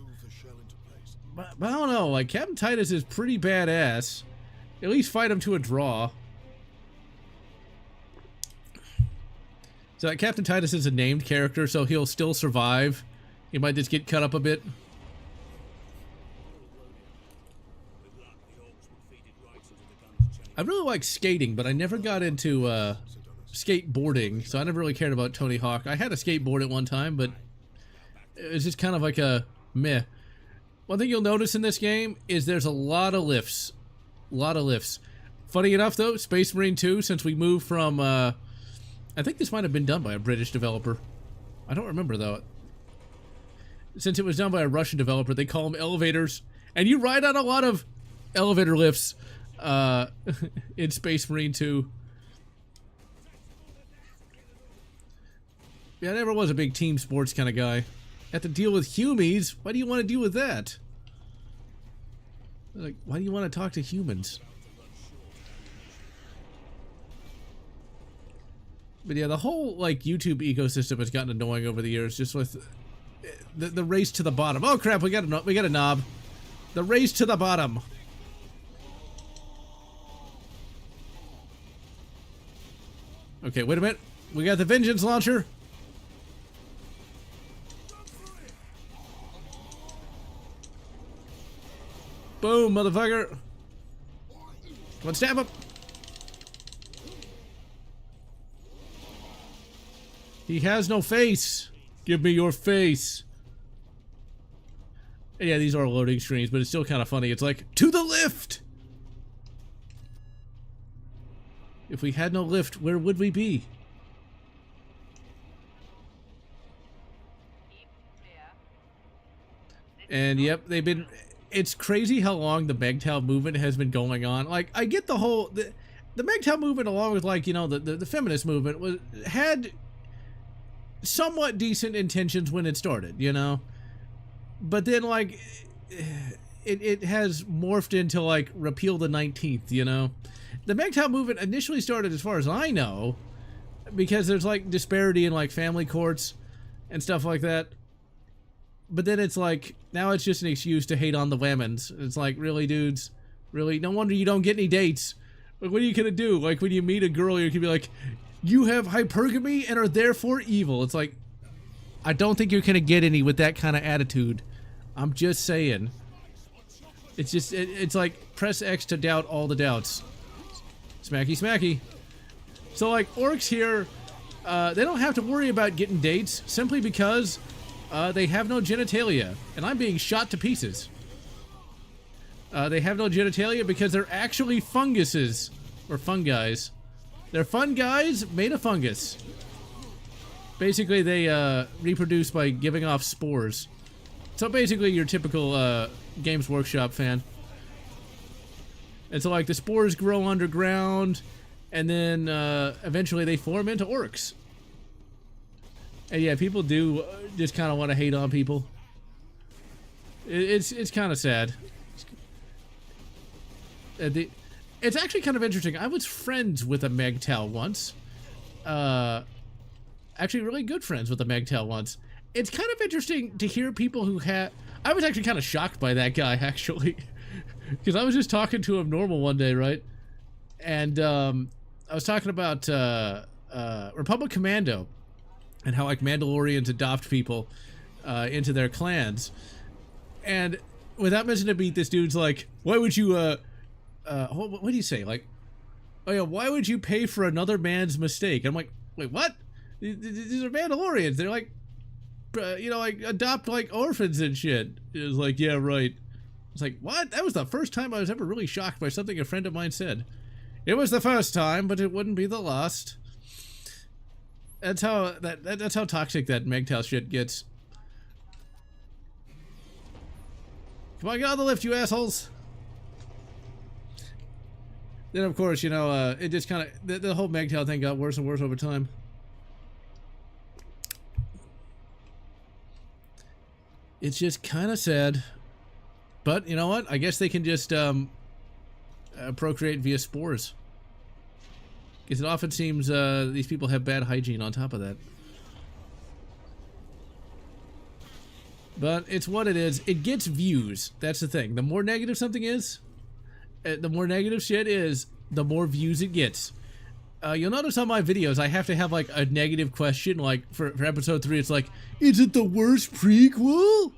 But I don't know, like, Captain Titus is pretty badass. At least fight him to a draw. So Captain Titus is a named character, so he'll still survive. He might just get cut up a bit. I really like skating, but I never got into skateboarding, so I never really cared about Tony Hawk. I had a skateboard at one time, but it was just kind of like a meh. One thing you'll notice in this game is there's a lot of lifts. A lot of lifts. Funny enough, though, Space Marine 2, since we moved from, I think this might have been done by a British developer. I don't remember, though. Since it was done by a Russian developer, they call them elevators. And you ride on a lot of elevator lifts in Space Marine 2. Yeah, I never was a big team sports kind of guy. Have to deal with humies? Why do you want to deal with that? Like, why do you want to talk to humans? But yeah, the whole, like, YouTube ecosystem has gotten annoying over the years, just with the race to the bottom. Oh crap, we got a knob. The race to the bottom. Okay, wait a minute. We got the vengeance launcher. Boom, motherfucker. Come on, stab him. He has no face. Give me your face. Yeah, these are loading screens, but it's still kind of funny. It's like, to the lift! If we had no lift, where would we be? And yep, they've been... It's crazy how long the MGTOW movement has been going on. Like, I get the whole... The MGTOW movement, along with, like, you know, the feminist movement, had somewhat decent intentions when it started, you know? But then, like, it has morphed into, like, repeal the 19th, you know? The MGTOW movement initially started, as far as I know, because there's, like, disparity in, like, family courts and stuff like that. But then it's like, now it's just an excuse to hate on the women's. It's like, really, dudes? Really? No wonder you don't get any dates. Like, what are you gonna do? Like, when you meet a girl, you can be like, you have hypergamy and are therefore evil. It's like, I don't think you're gonna get any with that kind of attitude. I'm just saying. It's just, it's like, press X to doubt all the doubts. Smacky, smacky. So, like, orcs here, they don't have to worry about getting dates simply because they have no genitalia, and I'm being shot to pieces. They have no genitalia because they're actually funguses. or fungis. They're fun guys made of fungus. Basically, they reproduce by giving off spores. So basically, your typical Games Workshop fan. And so, like, the spores grow underground, and then eventually they form into orcs. And yeah, people do just kind of want to hate on people. It's kind of sad. It's actually kind of interesting. I was friends with a Megtal once. Actually, really good friends with a Megtal once. It's kind of interesting to hear people who had... I was actually kind of shocked by that guy, actually. Because I was just talking to him normal one day, right? And I was talking about Republic Commando and how, like, Mandalorians adopt people into their clans. And without missing a beat, this dude's like, why would you, what do you say? Like, oh yeah, why would you pay for another man's mistake? I'm like, wait, what? These are Mandalorians. They're like, you know, like, adopt, like, orphans and shit. It was like, yeah, right. It's like, what? That was the first time I was ever really shocked by something a friend of mine said. It was the first time, but it wouldn't be the last. That's how that's how toxic that Megtal shit gets. Come on, get on the lift, you assholes! Then, of course, you know, it just kind of the whole Megtal thing got worse and worse over time. It's just kind of sad. But, you know what? I guess they can just procreate via spores. Because it often seems these people have bad hygiene on top of that. But it's what it is. It gets views. That's the thing. The more negative something is, the more negative shit is, the more views it gets. You'll notice on my videos, I have to have, like, a negative question. Like, for episode 3, it's like, is it the worst prequel?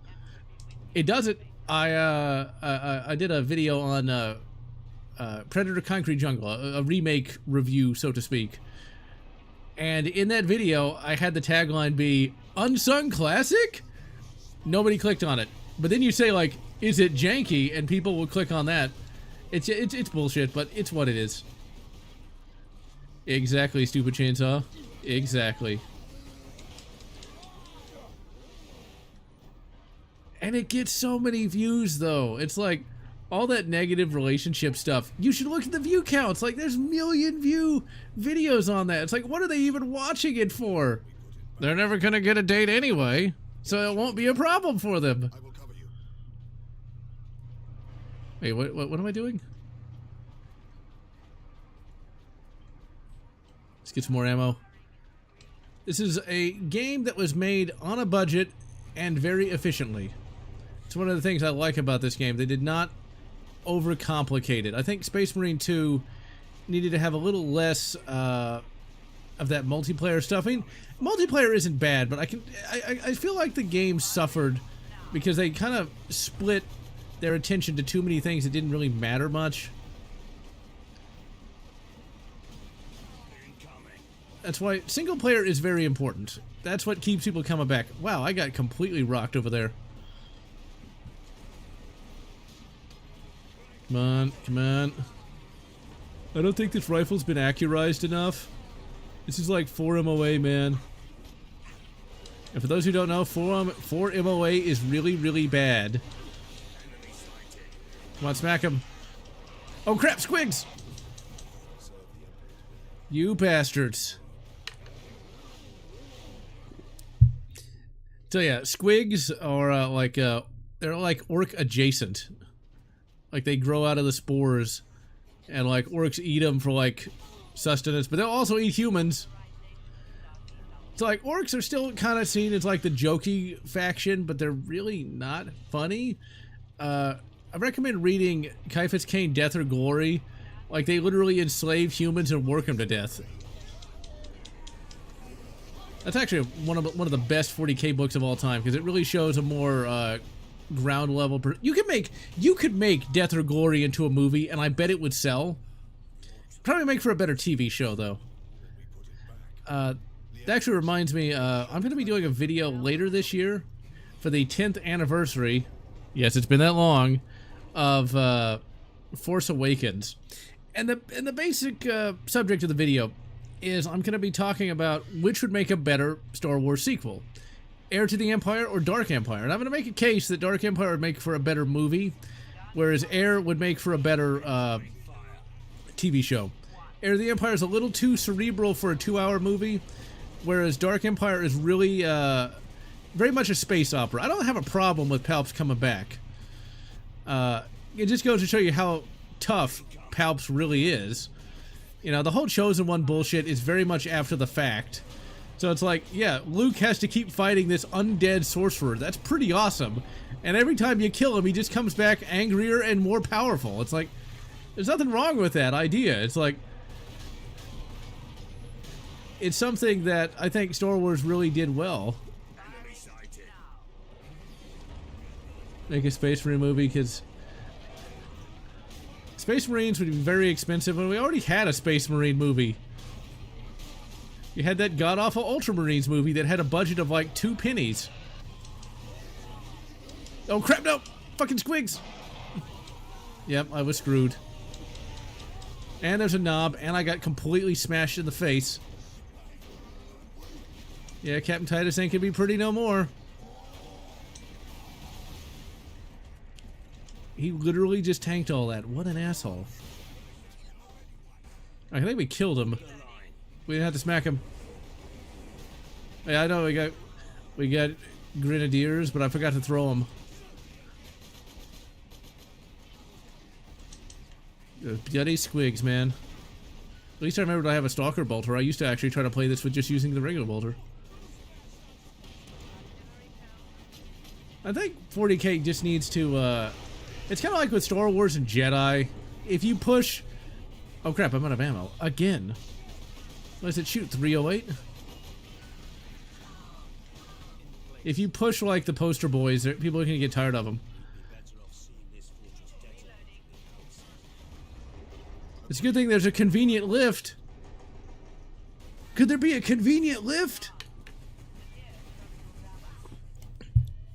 It doesn't. I did a video on Predator Concrete Jungle, a remake review, so to speak. And in that video, I had the tagline be, Unsung Classic? Nobody clicked on it. But then you say, like, is it janky? And people will click on that. It's bullshit, but it's what it is. Exactly, stupid chainsaw. Exactly. And it gets so many views, though. It's like, all that negative relationship stuff. You should look at the view counts. Like, there's million view videos on that. It's like, what are they even watching it for? They're never gonna get a date anyway, so it won't be a problem for them. I will cover you. Wait, what am I doing? Let's get some more ammo. This is a game that was made on a budget and very efficiently. It's one of the things I like about this game. They did not overcomplicate it. I think Space Marine 2 needed to have a little less of that multiplayer stuff. I mean, multiplayer isn't bad, but I feel like the game suffered because they kind of split their attention to too many things that didn't really matter much. That's why single player is very important. That's what keeps people coming back. Wow, I got completely rocked over there. Come on, come on. I don't think this rifle's been accurized enough. This is like 4 MOA, man. And for those who don't know, 4 MOA is really, really bad. Come on, smack him. Oh crap, squigs! You bastards. So yeah, squigs are like, they're like orc adjacent. Like, they grow out of the spores, and, like, orcs eat them for, like, sustenance, but they'll also eat humans. So, like, orcs are still kind of seen as, like, the jokey faction, but they're really not funny. I recommend reading Kaifet's Kane, Death or Glory. Like, they literally enslave humans and work them to death. That's actually one of the best 40k books of all time, because it really shows a more, ground level you could make Death or Glory into a movie, and I bet it would sell. Probably make for a better TV show, though. That actually reminds me, I'm gonna be doing a video later this year for the 10th anniversary, yes, it's been that long, of Force Awakens. And the basic subject of the video is I'm going to be talking about which would make a better Star Wars sequel. Heir to the Empire or Dark Empire. And I'm going to make a case that Dark Empire would make for a better movie, whereas Heir would make for a better TV show. Heir to the Empire is a little too cerebral for a 2-hour movie, whereas Dark Empire is really very much a space opera. I don't have a problem with Palps coming back. It just goes to show you how tough Palps really is. You know, the whole Chosen One bullshit is very much after the fact. So it's like, yeah, Luke has to keep fighting this undead sorcerer. That's pretty awesome. And every time you kill him, he just comes back angrier and more powerful. It's like, there's nothing wrong with that idea. It's like, it's something that I think Star Wars really did well. Make a Space Marine movie, because Space Marines would be very expensive, and we already had a Space Marine movie. You had that god-awful Ultramarines movie that had a budget of like 2 pennies. Oh crap, no! Fucking squigs! Yep, I was screwed. And there's a knob, and I got completely smashed in the face. Yeah, Captain Titus ain't gonna be pretty no more. He literally just tanked all that. What an asshole. I think we killed him. We didn't have to smack him. Yeah, I know we got grenadiers, but I forgot to throw them. Bloody squigs, man. At least I remembered I have a stalker bolter. I used to actually try to play this with just using the regular bolter. I think 40k just needs to, it's kind of like with Star Wars and Jedi. If you push... Oh crap, I'm out of ammo. Again. What does it shoot? 308? If you push like the poster boys, people are going to get tired of them. It's a good thing there's a convenient lift. Could there be a convenient lift?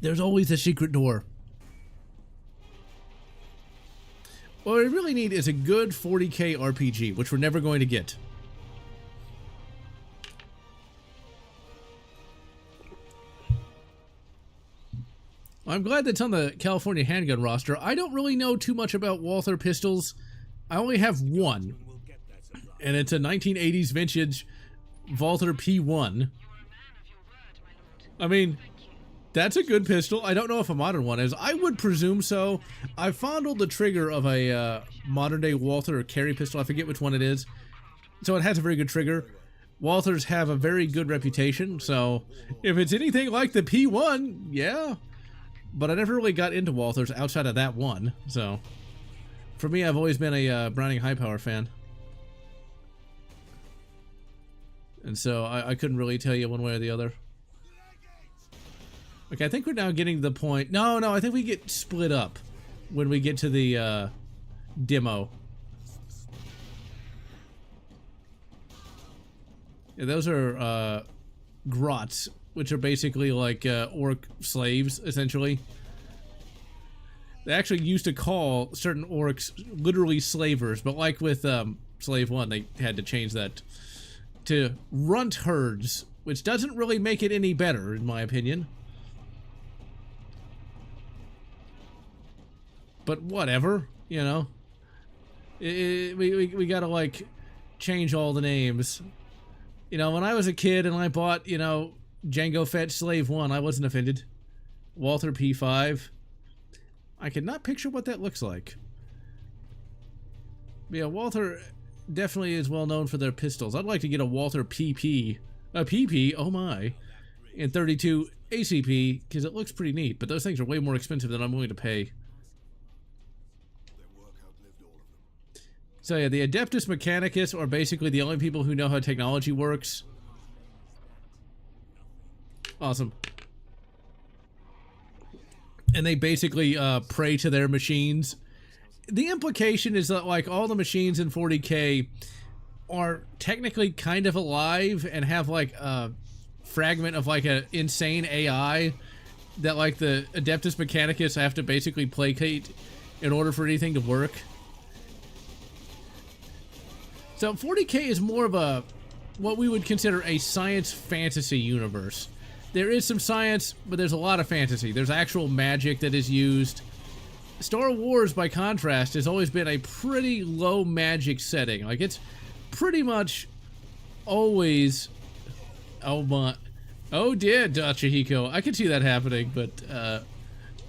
There's always a secret door. What we really need is a good 40k RPG, which we're never going to get. I'm glad that's on the California handgun roster. I don't really know too much about Walther pistols. I only have one, and it's a 1980s vintage Walther P1. I mean, that's a good pistol. I don't know if a modern one is. I would presume so. I fondled the trigger of a modern-day Walther carry pistol. I forget which one it is. So it has a very good trigger. Walthers have a very good reputation, so if it's anything like the P1, yeah. But I never really got into Walthers outside of that one, so... For me, I've always been a Browning High Power fan. And so I couldn't really tell you one way or the other. Okay, I think we're now getting to the point... No, I think we get split up when we get to the demo. Yeah, those are grots, which are basically like orc slaves, essentially. They actually used to call certain orcs literally slavers, but like with Slave 1, they had to change that to runt herds, which doesn't really make it any better, in my opinion. But whatever, you know. We gotta, like, change all the names. You know, when I was a kid and I bought, you know, Jango Fett Slave 1, I wasn't offended. Walther P5. I cannot picture what that looks like. But yeah, Walther definitely is well known for their pistols. I'd like to get a Walther PP. A PP, oh my. And 32 ACP, because it looks pretty neat. But those things are way more expensive than I'm willing to pay. So yeah, the Adeptus Mechanicus are basically the only people who know how technology works. Awesome. And they basically pray to their machines. The implication is that like all the machines in 40k are technically kind of alive and have like a fragment of like an insane AI that like the Adeptus Mechanicus have to basically placate in order for anything to work. So 40k is more of a what we would consider a science fantasy universe. There is some science, but there's a lot of fantasy. There's actual magic that is used. Star Wars, by contrast, has always been a pretty low magic setting. Like, it's pretty much always... Oh dear, Dachihiko. I can see that happening, but I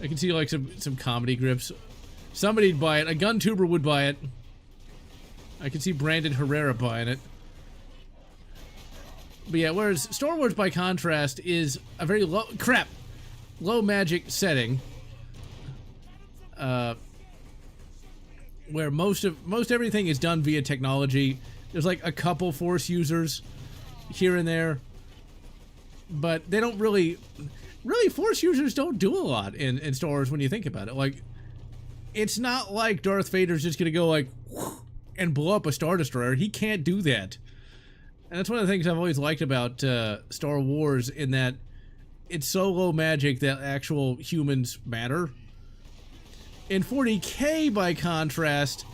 can see like some comedy grips. Somebody'd buy it. A gun tuber would buy it. I can see Brandon Herrera buying it. But yeah, whereas Star Wars, by contrast, is a very low magic setting, where most everything is done via technology. There's like a couple Force users here and there, but they don't really Force users don't do a lot in Star Wars when you think about it. Like, it's not like Darth Vader's just gonna go like and blow up a Star Destroyer. He can't do that. And that's one of the things I've always liked about Star Wars, in that it's so low magic that actual humans matter. In 40k, by contrast,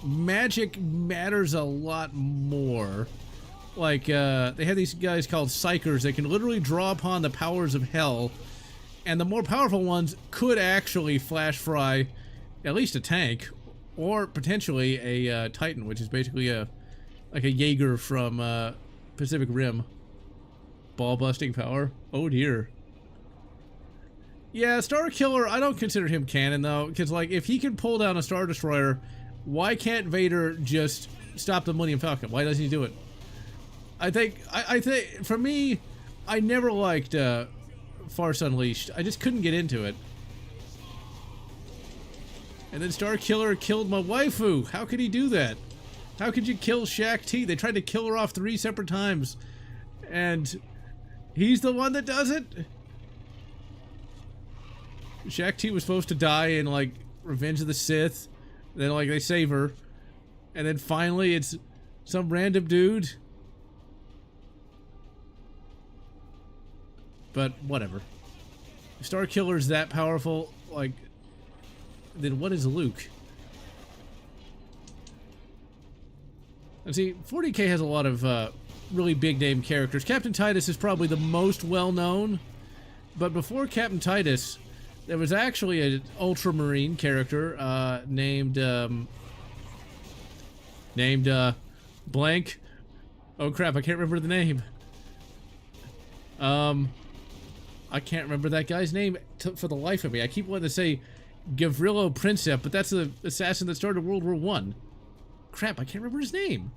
magic matters a lot more. Like, they have these guys called Psychers that can literally draw upon the powers of hell, and the more powerful ones could actually flash fry at least a tank, or potentially a Titan, which is basically like a Jaeger from Pacific Rim. Ball-busting power. Oh dear. Yeah, Star Killer, I don't consider him canon, though, because, like, if he can pull down a Star Destroyer, why can't Vader just stop the Millennium Falcon? Why doesn't he do it? I think, for me, I never liked Farce Unleashed. I just couldn't get into it. And then Star Killer killed my waifu. How could he do that? How could you kill Shaq T? They tried to kill her off 3 separate times. And he's the one that does it? Shaq T was supposed to die in, like, Revenge of the Sith. Then, like, they save her. And then finally it's some random dude. But whatever. If Star Killer's that powerful, like, then what is Luke? And see, 40k has a lot of really big name characters. Captain Titus is probably the most well known, but before Captain Titus, there was actually an Ultramarine character named blank. Oh crap! I can't remember the name. I can't remember that guy's name for the life of me. I keep wanting to say Gavrilo Princip, but that's the assassin that started World War I. Crap, I can't remember his name.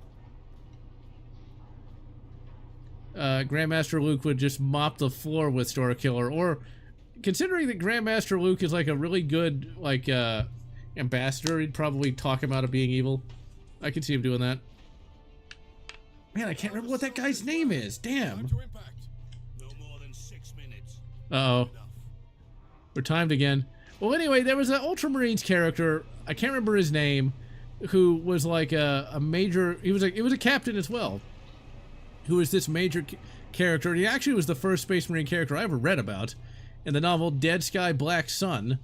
Grandmaster Luke would just mop the floor with Star Killer, or considering that Grandmaster Luke is like a really good, like, ambassador, he'd probably talk him out of being evil. I could see him doing that. Man, I can't remember what that guy's name is. Damn. No more than 6 minutes. Uh-oh. We're timed again. Well, anyway, there was an Ultramarines character, I can't remember his name, who was like a major, he was a captain as well, who was this major character. He actually was the first Space Marine character I ever read about in the novel Dead Sky Black Sun,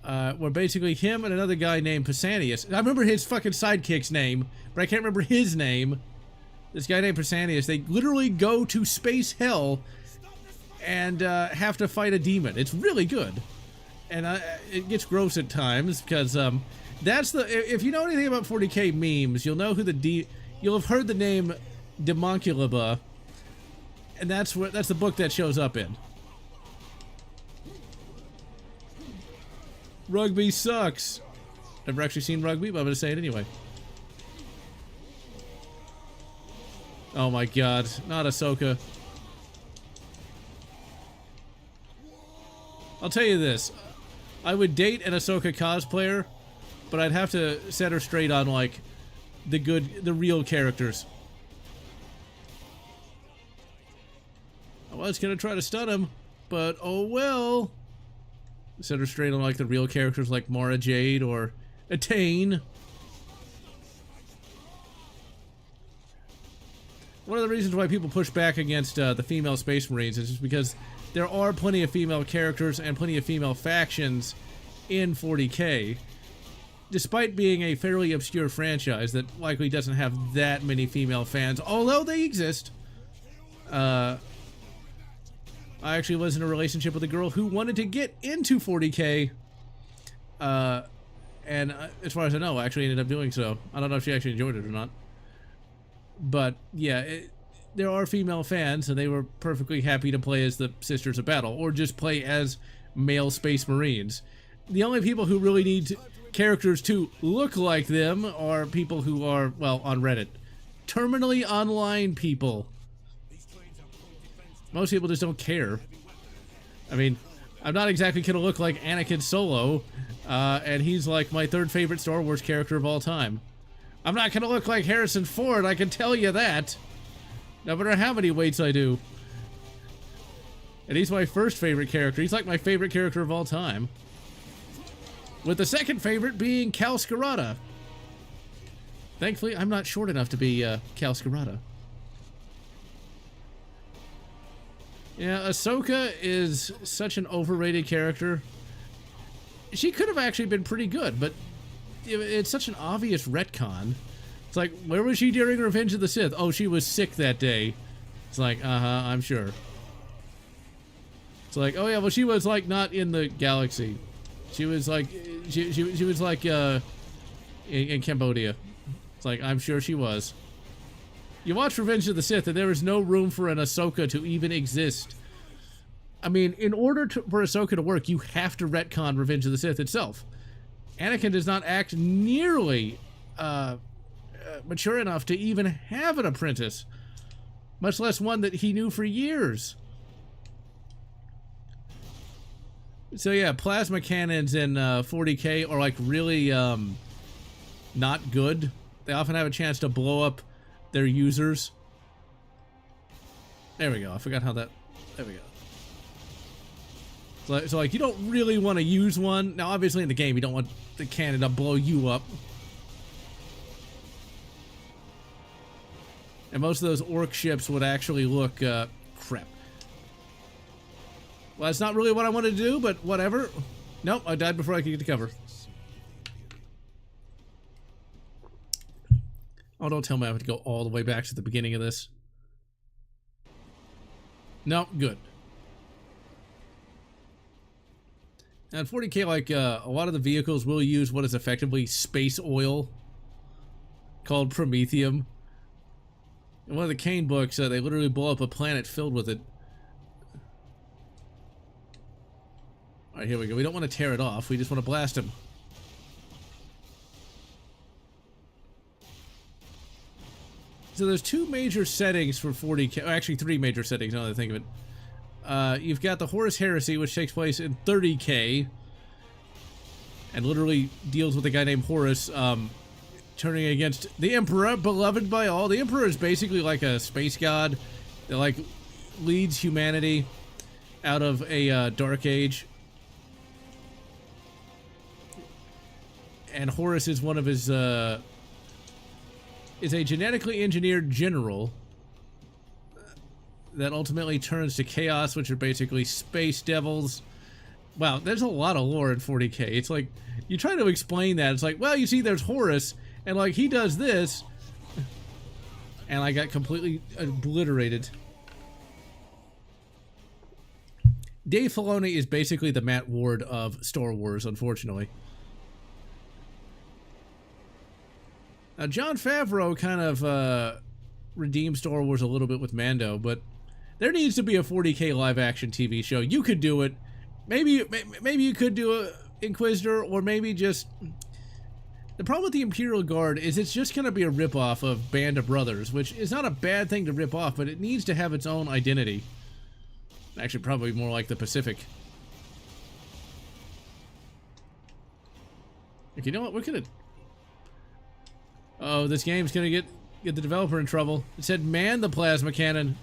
where basically him and another guy named Pausanias, I remember his fucking sidekick's name, but I can't remember his name. This guy named Pausanias, they literally go to space hell and have to fight a demon. It's really good. And it gets gross at times, because that's the, if you know anything about 40k memes, you'll know who you'll have heard the name Demonculaba, and that's the book that shows up in. Rugby sucks. Never actually seen rugby, but I'm gonna say it anyway. Oh my god, not Ahsoka. I'll tell you this, I would date an Ahsoka cosplayer, but I'd have to set her straight on, like, the real characters. I was gonna try to stun him, but oh well. Set her straight on, like, the real characters like Mara Jade or Attain. One of the reasons why people push back against the female Space Marines is just because there are plenty of female characters and plenty of female factions in 40k. despite being a fairly obscure franchise that likely doesn't have that many female fans, although they exist. I actually was in a relationship with a girl who wanted to get into 40k, and as far as I know, actually ended up doing so. I don't know if she actually enjoyed it or not. But yeah, there are female fans, and they were perfectly happy to play as the Sisters of Battle, or just play as male Space Marines. The only people who really need characters to look like them are people who are, well, on Reddit. Terminally online people. Most people just don't care. I mean, I'm not exactly going to look like Anakin Solo, and he's like my third favorite Star Wars character of all time. I'm not going to look like Harrison Ford, I can tell you that. No matter how many weights I do. And he's my first favorite character. He's like my favorite character of all time. With the second favorite being Cal Scarata. Thankfully, I'm not short enough to be Cal Scarata. Yeah, Ahsoka is such an overrated character. She could have actually been pretty good, but it's such an obvious retcon. It's like, where was she during Revenge of the Sith? Oh, she was sick that day. It's like, I'm sure. It's like, oh yeah, well she was like not in the galaxy. She was like, she was like in Cambodia. It's like, I'm sure she was. You watch Revenge of the Sith, and there is no room for an Ahsoka to even exist. I mean, in order for Ahsoka to work, you have to retcon Revenge of the Sith itself. Anakin does not act nearly mature enough to even have an apprentice, much less one that he knew for years. So yeah, plasma cannons in 40k are like really not good. They often have a chance to blow up their users. There we go. I forgot how that... There we go. So like, you don't really want to use one. Now, obviously in the game, you don't want the cannon to blow you up. And most of those orc ships would actually look... crap. Well, that's not really what I wanted to do, but whatever. Nope, I died before I could get to cover. Oh, don't tell me I have to go all the way back to the beginning of this. No, good. And 40k, like, a lot of the vehicles will use what is effectively space oil called Promethium. In one of the Kane books, they literally blow up a planet filled with it. Alright, here we go. We don't want to tear it off. We just want to blast him. So there's two major settings for 40k. Oh, actually, three major settings, now that I think of it. You've got the Horus Heresy, which takes place in 30k. And literally deals with a guy named Horus, turning against the Emperor, beloved by all. The Emperor is basically like a space god that, like, leads humanity out of a dark age. And Horus is one of his, is a genetically engineered general that ultimately turns to chaos, which are basically space devils. Wow, there's a lot of lore in 40k. It's like, you try to explain that, it's like, well, you see, there's Horus, and like, he does this, and I got completely obliterated. Dave Filoni is basically the Matt Ward of Star Wars, unfortunately. Now, Jon Favreau kind of redeemed Star Wars a little bit with Mando, but there needs to be a 40k live-action TV show. You could do it. Maybe you could do a Inquisitor, or maybe just... The problem with the Imperial Guard is it's just going to be a ripoff of Band of Brothers, which is not a bad thing to rip off, but it needs to have its own identity. Actually, probably more like the Pacific. Like, you know what? We're gonna... Oh, this game's gonna get the developer in trouble. It said man the plasma cannon.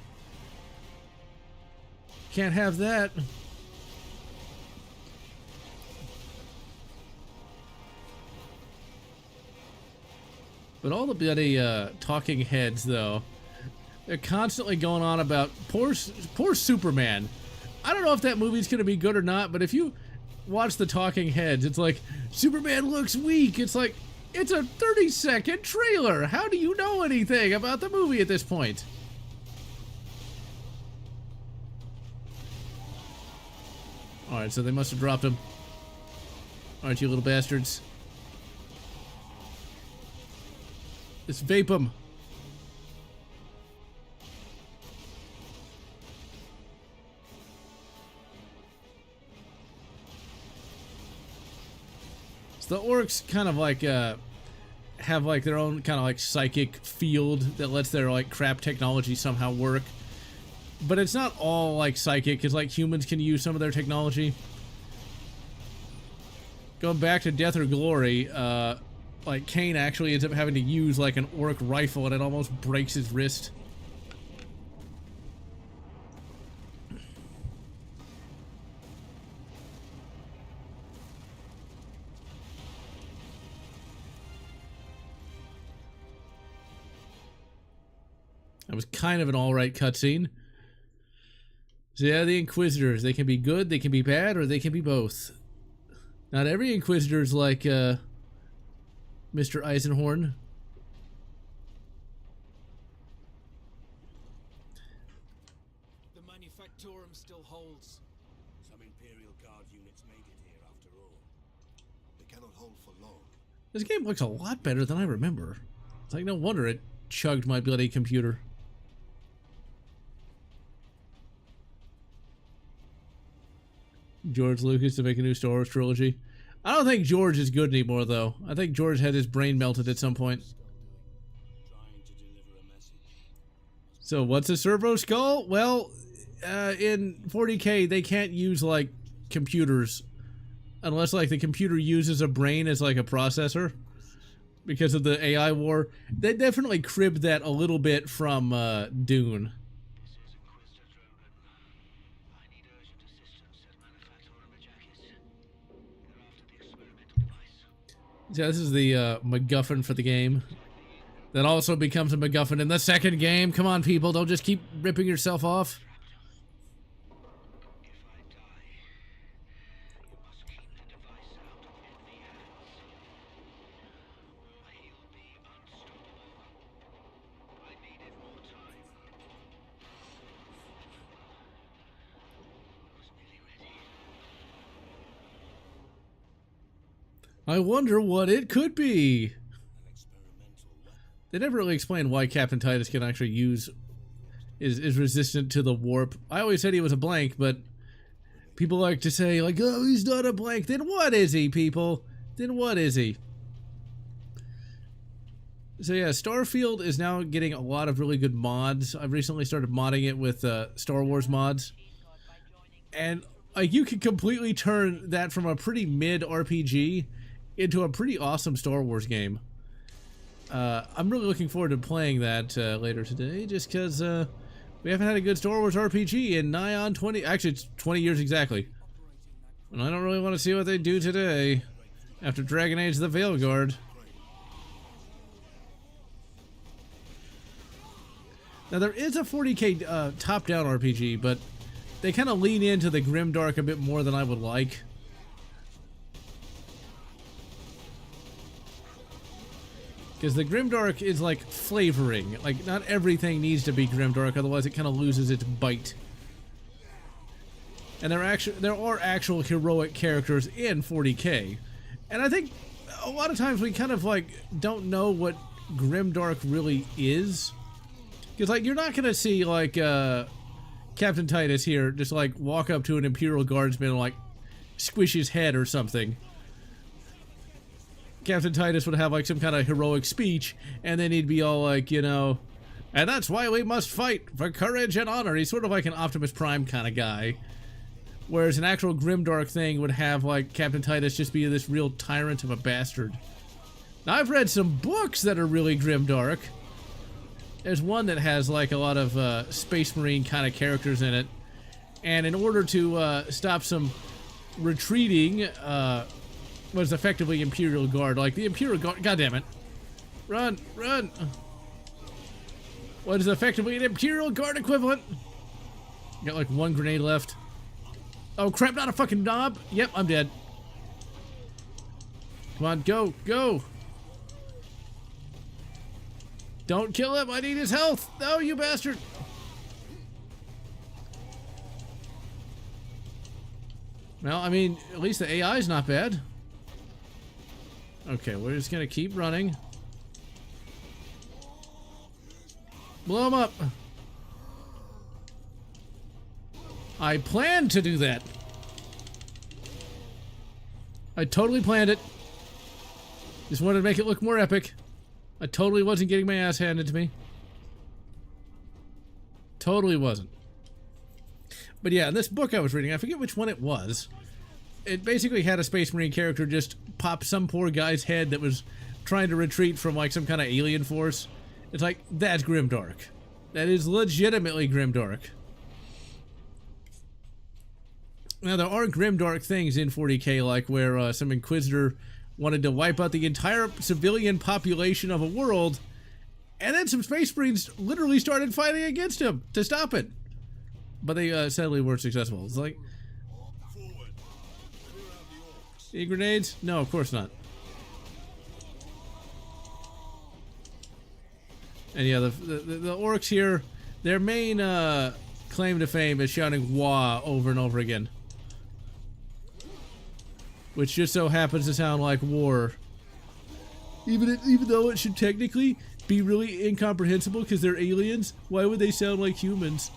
Can't have that. But all the bloody talking heads, though, they're constantly going on about poor Superman. I don't know if that movie's gonna be good or not, but if you watch the talking heads. It's like, Superman looks weak. It's like, it's a 30-second trailer. How do you know anything about the movie at this point? Alright, so they must have dropped him. Aren't you little bastards? Let's vape him. So the orcs kind of like have like their own kind of like psychic field that lets their like crap technology somehow work. But it's not all like psychic, because like humans can use some of their technology. Going back to Death or Glory, like Kane actually ends up having to use like an orc rifle and it almost breaks his wrist. That was kind of an alright cutscene. So yeah, the Inquisitors, they can be good, they can be bad, or they can be both. Not every Inquisitor is like Mr. Eisenhorn. The Manufactorum still holds. Some Imperial Guard units made it here after all. They cannot hold for long. This game looks a lot better than I remember. It's like no wonder it chugged my bloody computer. George Lucas to make a new Star Wars trilogy. I don't think George is good anymore, though. I think George had his brain melted at some point. Trying to deliver a message. So what's a servo skull? Well, in 40k, they can't use, like, computers. Unless, like, the computer uses a brain as, like, a processor. Because of the AI war. They definitely cribbed that a little bit from, Dune. This is Inquisitor Drogon. I need urgent assistance at Manufactorum Majakis. They're after the experimental device. Yeah, this is the MacGuffin for the game. That also becomes a MacGuffin in the second game. Come on, people, don't just keep ripping yourself off. If I die, you must keep the device out of enemy hands. Or he'll be unstoppable. I needed more time. I was nearly ready. I wonder what it could be. An experimental weapon. They never really explained why Captain Titus can actually use is resistant to the warp. I always said he was a blank, but people like to say like, oh, he's not a blank. Then what is he, people? Then what is he? So yeah, Starfield is now getting a lot of really good mods. I've recently started modding it with Star Wars mods. And like you can completely turn that from a pretty mid RPG into a pretty awesome Star Wars game. I'm really looking forward to playing that later today, just because we haven't had a good Star Wars RPG in nigh on 20, actually it's 20 years exactly. And I don't really want to see what they do today after Dragon Age the Veilguard. Now there is a 40k top-down RPG, but they kind of lean into the grimdark a bit more than I would like. Because the grimdark is like flavoring. Like, not everything needs to be grimdark, otherwise it kind of loses its bite. And there are actual heroic characters in 40k. And I think a lot of times we kind of like don't know what grimdark really is. Because like you're not gonna see like Captain Titus here just like walk up to an Imperial Guardsman and like squish his head or something. Captain Titus would have like some kind of heroic speech, and then he'd be all like, you know, and that's why we must fight for courage and honor. He's sort of like an Optimus Prime kind of guy. Whereas an actual grimdark thing would have like Captain Titus just be this real tyrant of a bastard. Now I've read some books that are really grimdark. There's one that has like a lot of Space Marine kind of characters in it. And in order to stop some retreating, was effectively Imperial Guard. Like the Imperial Guard, goddammit. Run, run. What is effectively an Imperial Guard equivalent? Got like one grenade left. Oh crap, not a fucking knob. Yep, I'm dead. Come on, go, go. Don't kill him, I need his health. No, you bastard. Well, I mean, at least the AI is not bad. Okay, we're just gonna keep running. Blow him up. I planned to do that. I totally planned it. Just wanted to make it look more epic. I totally wasn't getting my ass handed to me. Totally wasn't. But yeah, in this book I was reading, I forget which one it was. It basically had a Space Marine character just pop some poor guy's head that was trying to retreat from like some kind of alien force. It's like, that's grimdark. That is legitimately grimdark. Now, there are grimdark things in 40k, like where some Inquisitor wanted to wipe out the entire civilian population of a world, and then some Space Marines literally started fighting against him to stop it. But they sadly weren't successful. It's like... Any grenades? No, of course not. And yeah, the orcs here, their main claim to fame is shouting "wah" over and over again. Which just so happens to sound like war. Even though it should technically be really incomprehensible because they're aliens, why would they sound like humans?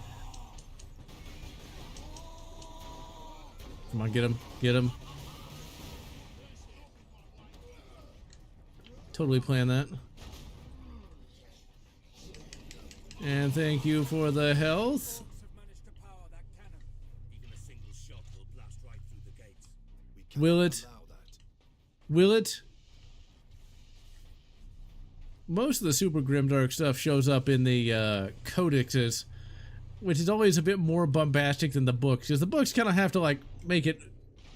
Come on, get him, get him. Totally planned that. And thank you for the health. Will it? Will it? Most of the super grimdark stuff shows up in the codexes, which is always a bit more bombastic than the books, because the books kind of have to like make it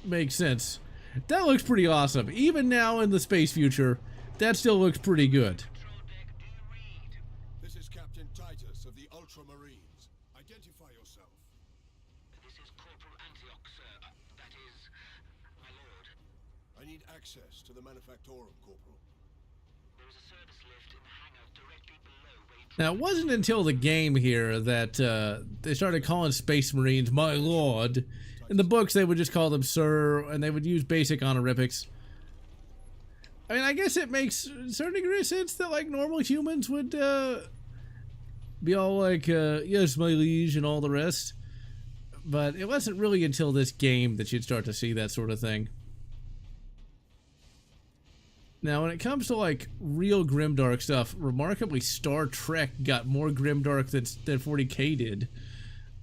make sense. That looks pretty awesome. Even now in the space future, that still looks pretty good. This is Captain Titus of the Ultramarines. Identify yourself. This is Corporal Antioch, sir. That is, my lord. I need access to the Manufactorum, Corporal. There is a service lift in the hangar directly below where you... Now, it wasn't until the game here that they started calling Space Marines my lord. In the books, they would just call them sir, and they would use basic honorifics. I mean, I guess it makes a certain degree of sense that, like, normal humans would be all like, yes, my liege, and all the rest. But it wasn't really until this game that you'd start to see that sort of thing. Now, when it comes to, like, real grimdark stuff, remarkably, Star Trek got more grimdark than 40k did.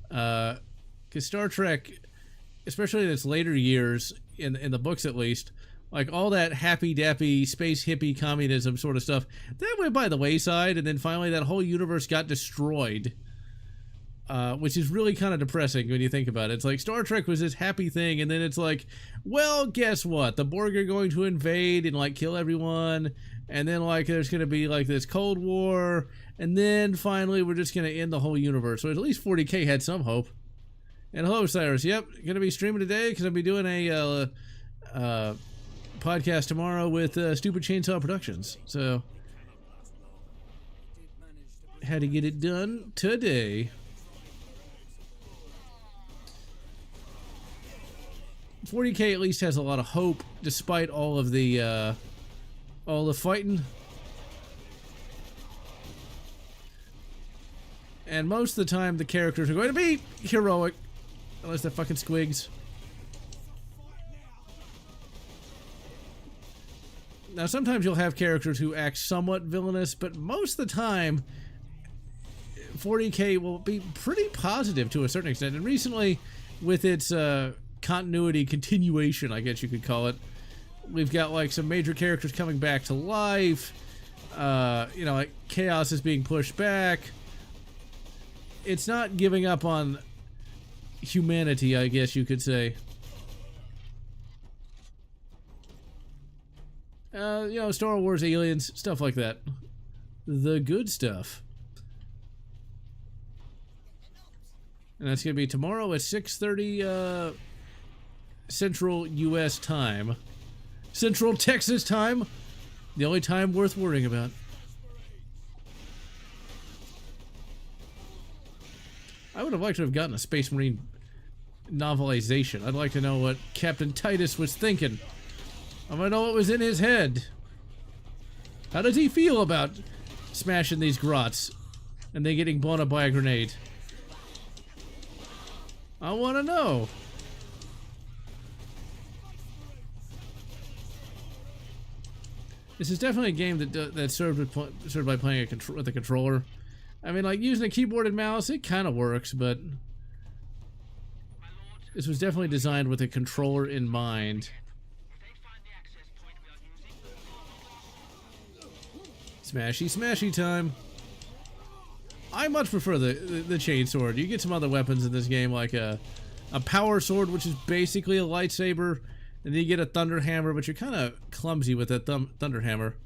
Because Star Trek, especially in its later years, in the books at least, like all that happy-dappy, space hippie communism sort of stuff, that went by the wayside, and then finally that whole universe got destroyed. Which is really kind of depressing when you think about it. It's like Star Trek was this happy thing, and then it's like, well, guess what? The Borg are going to invade and, like, kill everyone, and then, like, there's going to be, like, this Cold War, and then finally we're just going to end the whole universe. So at least 40k had some hope. And hello, Cyrus. Yep, going to be streaming today because I'll be doing a podcast tomorrow with Stupid Chainsaw Productions. So, had to get it done today. 40k at least has a lot of hope, despite all the fighting. And most of the time, the characters are going to be heroic, unless they're fucking squigs. Now, sometimes you'll have characters who act somewhat villainous, but most of the time, 40k will be pretty positive to a certain extent. And recently, with its continuity, continuation, I guess you could call it, we've got like some major characters coming back to life. You know, like chaos is being pushed back. It's not giving up on humanity, I guess you could say. You know, Star Wars, aliens, stuff like that. The good stuff. And that's gonna be tomorrow at 6:30 Central U.S. time. Central Texas time. The only time worth worrying about. I would have liked to have gotten a Space Marine novelization. I'd like to know what Captain Titus was thinking. I want to know what was in his head. How does he feel about smashing these grots and then getting blown up by a grenade? I want to know. This is definitely a game that served by playing with a controller. I mean, like, using a keyboard and mouse, it kind of works, but this was definitely designed with a controller in mind. Smashy, smashy time. I much prefer the chainsword. You get some other weapons in this game, like a power sword, which is basically a lightsaber, and then you get a thunder hammer, but you're kind of clumsy with that thunder hammer.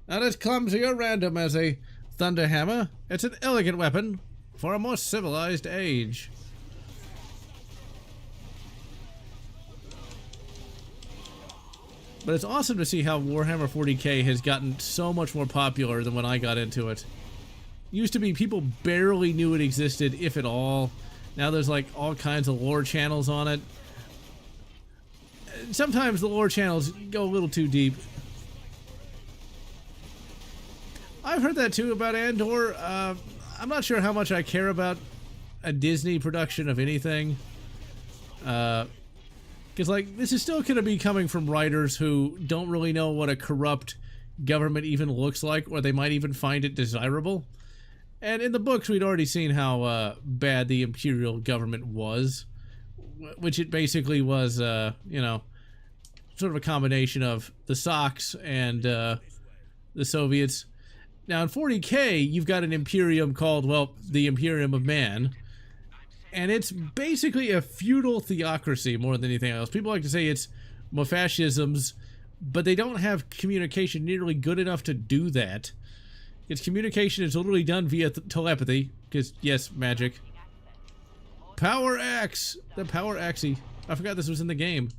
Not as clumsy or random as a thunder hammer. It's an elegant weapon for a more civilized age. But it's awesome to see how Warhammer 40k has gotten so much more popular than when I got into it. Used to be people barely knew it existed, if at all. Now there's like all kinds of lore channels on it. Sometimes the lore channels go a little too deep. I've heard that too about Andor. I'm not sure how much I care about a Disney production of anything. Because, like, this is still going to be coming from writers who don't really know what a corrupt government even looks like, or they might even find it desirable. And in the books, we'd already seen how bad the Imperial government was, which it basically was, you know, sort of a combination of the Sox and the Soviets. Now, in 40k, you've got an Imperium called, well, the Imperium of Man. And it's basically a feudal theocracy more than anything else. People like to say it's fascisms, but they don't have communication nearly good enough to do that. Its communication is literally done via telepathy, because, yes, magic. Power Axe! The Power Axe. I forgot this was in the game.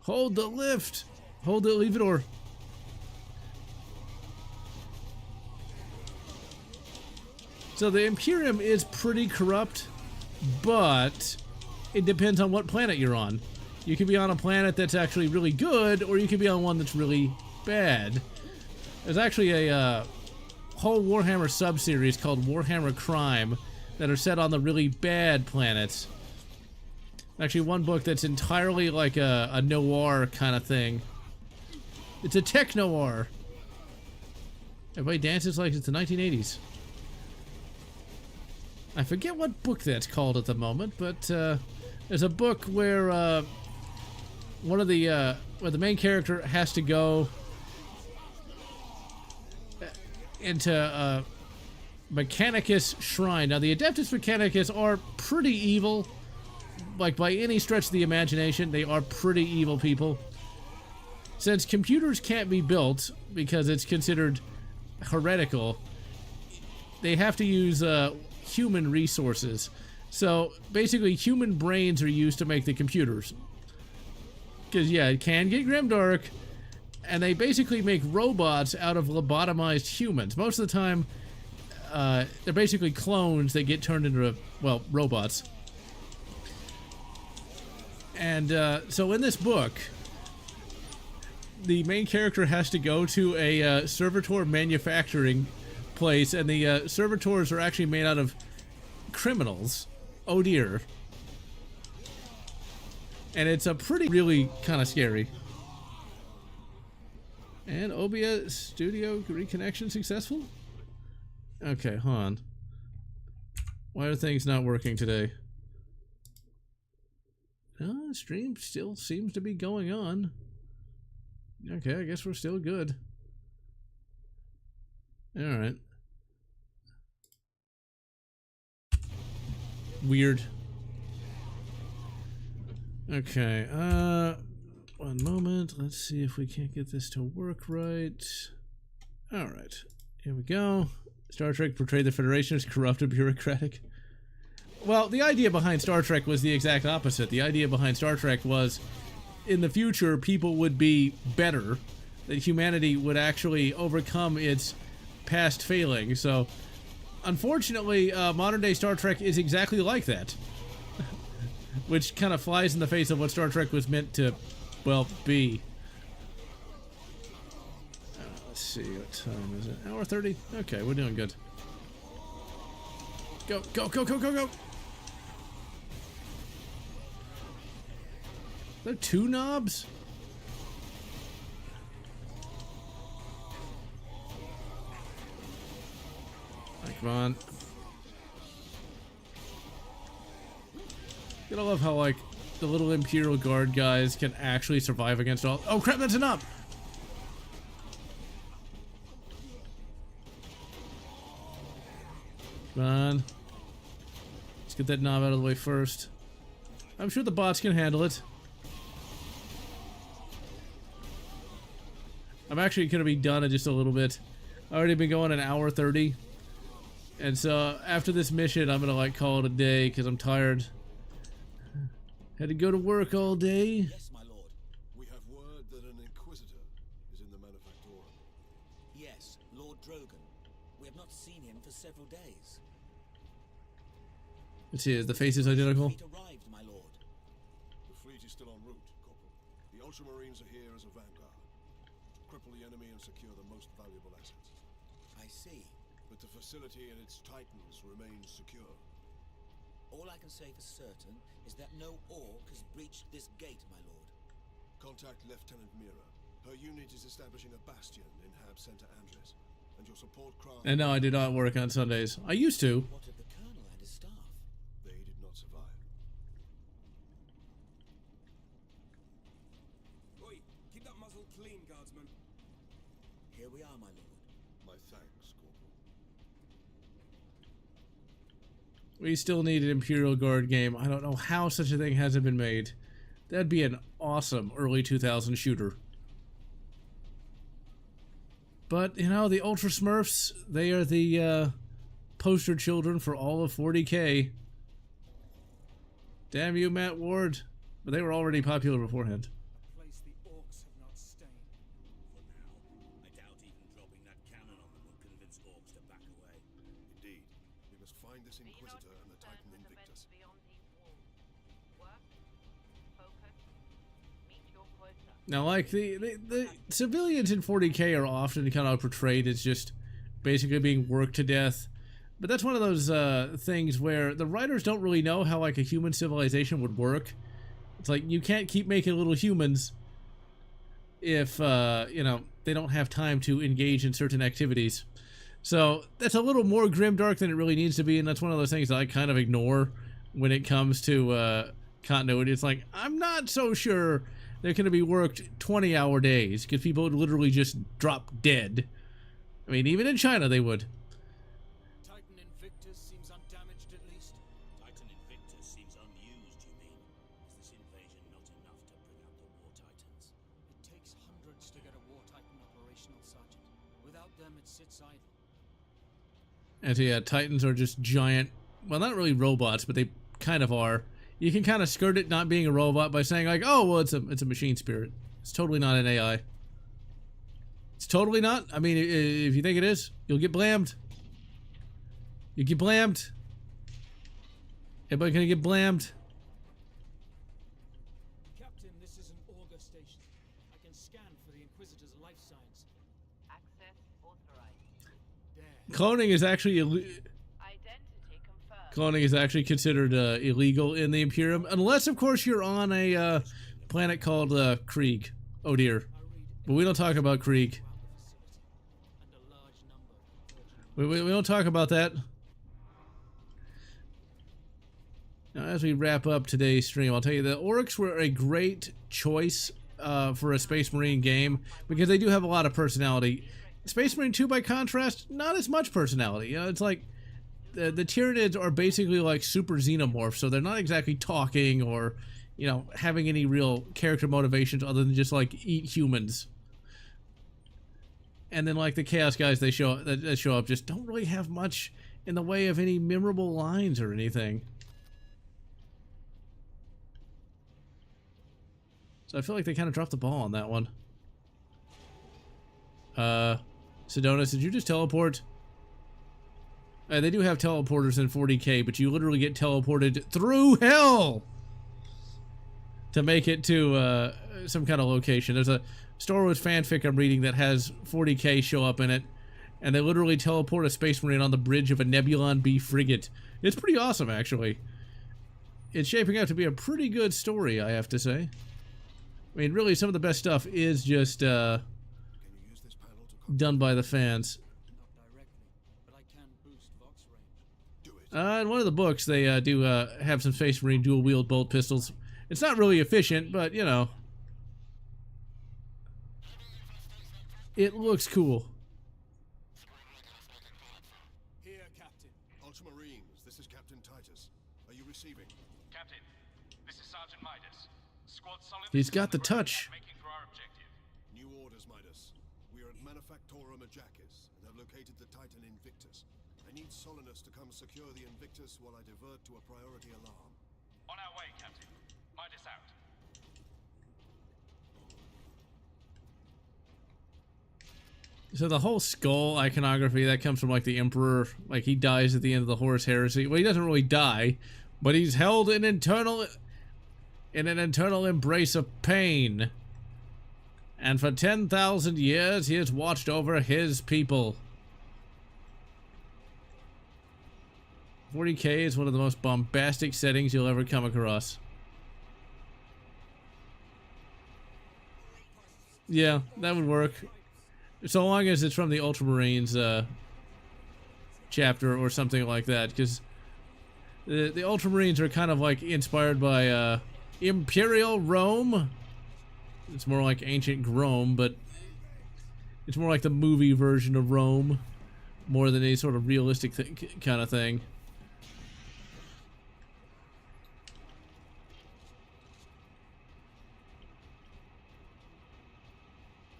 Hold the lift! Hold the lever. So the Imperium is pretty corrupt, but it depends on what planet you're on. You can be on a planet that's actually really good, or you can be on one that's really bad. There's actually a whole Warhammer sub-series called Warhammer Crime that are set on the really bad planets. Actually, one book that's entirely like a noir kind of thing. It's a tech noir. Everybody dances like it's the 1980s. I forget what book that's called at the moment, but there's a book where where the main character has to go into Mechanicus Shrine. Now, the Adeptus Mechanicus are pretty evil. Like, by any stretch of the imagination, they are pretty evil people. Since computers can't be built because it's considered heretical, they have to use human resources. So basically, human brains are used to make the computers. Because, yeah, it can get grimdark, and they basically make robots out of lobotomized humans. Most of the time, they're basically clones that get turned into, well, robots. And so in this book, the main character has to go to a servitor manufacturing place, and the servitors are actually made out of criminals. Oh dear. And it's a really kind of scary. And OBS Studio reconnection successful? Okay, hold on. Why are things not working today? The stream still seems to be going on. Okay, I guess we're still good. Alright. Weird. Okay, one moment. Let's see if we can't get this to work right. Alright, here we go. Star Trek portrayed the Federation as corrupt and bureaucratic. Well, the idea behind Star Trek was the exact opposite. The idea behind Star Trek was, in the future, people would be better, that humanity would actually overcome its past failings. So, unfortunately, modern-day Star Trek is exactly like that. Which kind of flies in the face of what Star Trek was meant to, well, be. Let's see, what time is it? Hour 30? Okay, we're doing good. Go, go, go, go, go, go! There are two knobs? Come on. Gotta love how, like, the little Imperial Guard guys can actually survive against all— oh crap, that's a knob! Come on. Let's get that knob out of the way first. I'm sure the bots can handle it. I'm actually gonna be done in just a little bit. I've already been going an hour 30. And so, after this mission, I'm gonna, like, call it a day, because I'm tired. Had to go to work all day. Yes, my lord. We have word that an Inquisitor is in the Manufactorum. Yes, Lord Drogon. We have not seen him for several days. Let's see, is the face is identical? Fleet arrived, my lord. The fleet is still en route, Corporal. The Ultramarines are here as a vanguard, to cripple the enemy and secure the most valuable assets. I see. But the facility and its Titans remain secure. All I can say for certain is that no orc has breached this gate, my lord. Contact Lieutenant Mira. Her unit is establishing a bastion in Hab Center Andres, and your support craft— And no, I do not work on Sundays. I used to. What of the colonel and his staff? They did not survive. Oi, keep that muzzle clean, guardsman. Here we are, my lord. My thanks, Corporal. We still need an Imperial Guard game. I don't know how such a thing hasn't been made. That'd be an awesome early 2000s shooter. But, you know, the Ultra Smurfs, they are the poster children for all of 40k. Damn you, Matt Ward. But they were already popular beforehand. A place the orcs have not stained. For now, I doubt even dropping that cannon on them will convince orcs to back away. Indeed. We must find this Inquisitor and the Titan Invictus. Now, like, the civilians in 40k are often kind of portrayed as just basically being worked to death. But that's one of those things where the writers don't really know how, like, a human civilization would work. It's like, you can't keep making little humans if, you know, they don't have time to engage in certain activities. So, that's a little more grimdark than it really needs to be, and that's one of those things that I kind of ignore when it comes to continuity. It's like, I'm not so sure they're going to be worked 20-hour days, because people would literally just drop dead. I mean, even in China they would. Titan Invictus seems undamaged at least. Titan Invictus seems unused, you mean? Is this invasion not enough to bring out the War Titans? It takes hundreds to get a War Titan operational, Sergeant. Without them, it sits idle. And so, yeah, Titans are just giant, well, not really robots, but they kind of are. You can kind of skirt it not being a robot by saying, like, oh, well, it's a machine spirit. It's totally not an AI. It's totally not. I mean, if you think it is, you'll get blamed. You get blamed. Everybody gonna get blamed. Captain, this is an Augur station. I can scan for the Inquisitor's life signs. Access authorized. There. Cloning is actually Identity confirmed. cloning is actually considered illegal in the Imperium, unless, of course, you're on a planet called Krieg. Oh dear, but we don't talk about Krieg. We don't talk about that. Now, as we wrap up today's stream, I'll tell you the orcs were a great choice for a Space Marine game because they do have a lot of personality. Space Marine 2, by contrast, not as much personality. You know, it's like the Tyranids are basically like super xenomorphs, so they're not exactly talking or, you know, having any real character motivations other than just like eat humans. and then like the Chaos guys that show up just don't really have much in the way of any memorable lines or anything. So I feel like they kind of dropped the ball on that one. Sedonis, did you just teleport? They do have teleporters in 40k, but you literally get teleported through hell to make it to some kind of location. There's a Star Wars fanfic I'm reading that has 40k show up in it, and they literally teleport a Space Marine on the bridge of a Nebulon B frigate. It's pretty awesome, actually. It's shaping out to be a pretty good story, I have to say. I mean, really, some of the best stuff is just done by the fans. In one of the books, they do have some Space Marine dual-wield bolt pistols. It's not really efficient, but, you know, it looks cool. Here, Captain. Ultramarines, this is Captain Titus. Are you receiving? Captain, this is Sergeant Midas. Squad solid. He's got the touch. Making for our objective. New orders, Midas. We are at Manufactorum Ajakis and have located the Titan Invictus. I need Solinus to come secure the Invictus while I divert to a priority alarm. On our way, Captain. Midas out. So the whole skull iconography, that comes from like the Emperor, like he dies at the end of the Horus Heresy. Well, he doesn't really die, but he's held in an internal embrace of pain. And for 10,000 years he has watched over his people. 40k is one of the most bombastic settings you'll ever come across. Yeah, that would work. So long as it's from the Ultramarines chapter or something like that, because the Ultramarines are kind of like inspired by Imperial Rome. It's more like ancient Rome, but it's more like the movie version of Rome, more than any sort of realistic kind of thing.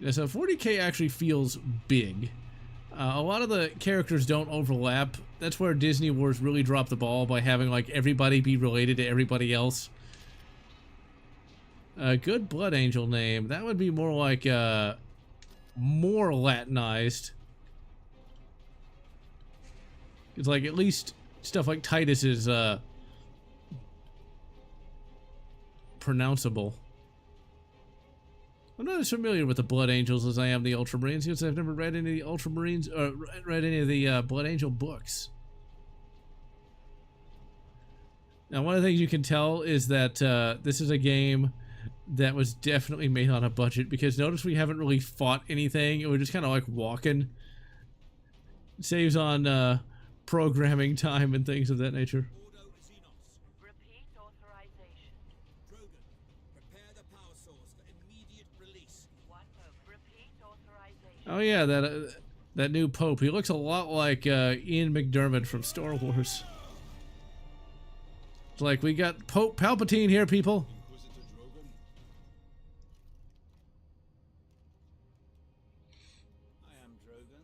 Yeah, so 40k actually feels big. A lot of the characters don't overlap. That's where Disney Wars really dropped the ball by having like everybody be related to everybody else. A good Blood Angel name. That would be more like more Latinized. It's like at least stuff like Titus is pronounceable. I'm not as familiar with the Blood Angels as I am the Ultramarines, because I've never read any of the Ultramarines or read any of the Blood Angel books. Now, one of the things you can tell is that this is a game that was definitely made on a budget, because notice we haven't really fought anything. We're just kind of like walking. It saves on programming time and things of that nature. Repeat authorization. Drogon, prepare the power source for immediate release. One moment. Repeat authorization. Oh yeah, that new Pope. He looks a lot like Ian McDiarmid from Star Wars. It's like, we got Pope Palpatine here, people. Inquisitor Drogon? I am Drogon.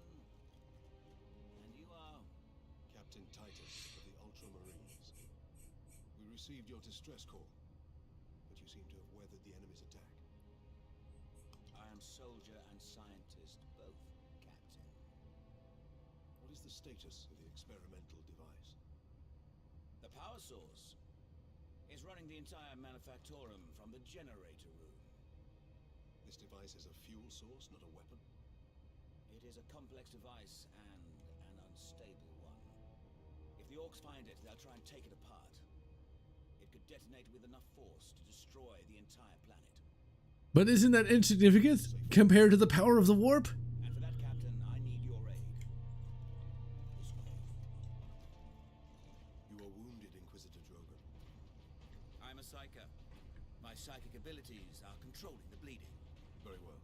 And you are? Captain Titus of the Ultramarines. We received your distress call, but you seem to have weathered the enemy's attack. I am soldier and scientist both, Captain. What is the status of the experimental device? The power source is running the entire Manufactorum from the generator room. This device is a fuel source, not a weapon. It is a complex device and an unstable one. If the Orcs find it, they'll try and take it apart. It could detonate with enough force to destroy the entire planet. But isn't that insignificant compared to the power of the warp? And for that, Captain, I need your aid. This way. You are wounded, Inquisitor Drogon. I'm a psyker. My psychic abilities are controlling the bleeding. Very well.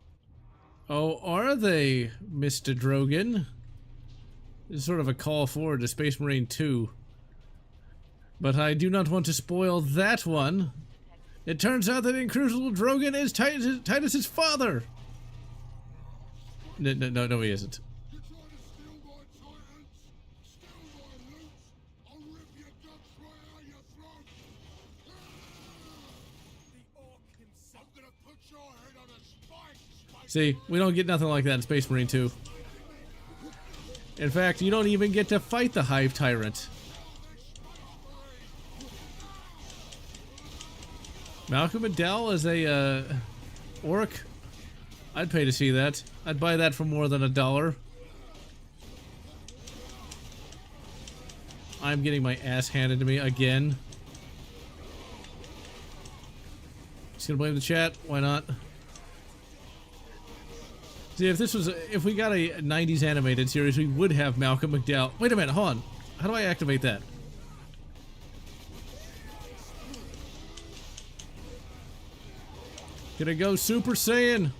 Oh, are they, Mr. Drogon? This is sort of a call forward to Space Marine 2. But I do not want to spoil that one. It turns out that Incrucible Drogon is Titus's father. No, he isn't. You try to steal my titans, steal my loot, I'll rip your guts right out your throat. The orc himself. I'm gonna put your head on a spike. See, we don't get nothing like that in Space Marine 2. In fact, you don't even get to fight the Hive Tyrant. Malcolm McDowell as a orc. I'd pay to see that. I'd buy that for more than $1. I'm getting my ass handed to me again. Just gonna blame the chat. Why not? See, if we got a 90s animated series, we would have Malcolm McDowell. Wait a minute, hold on. How do I activate that? Gonna go Super Saiyan.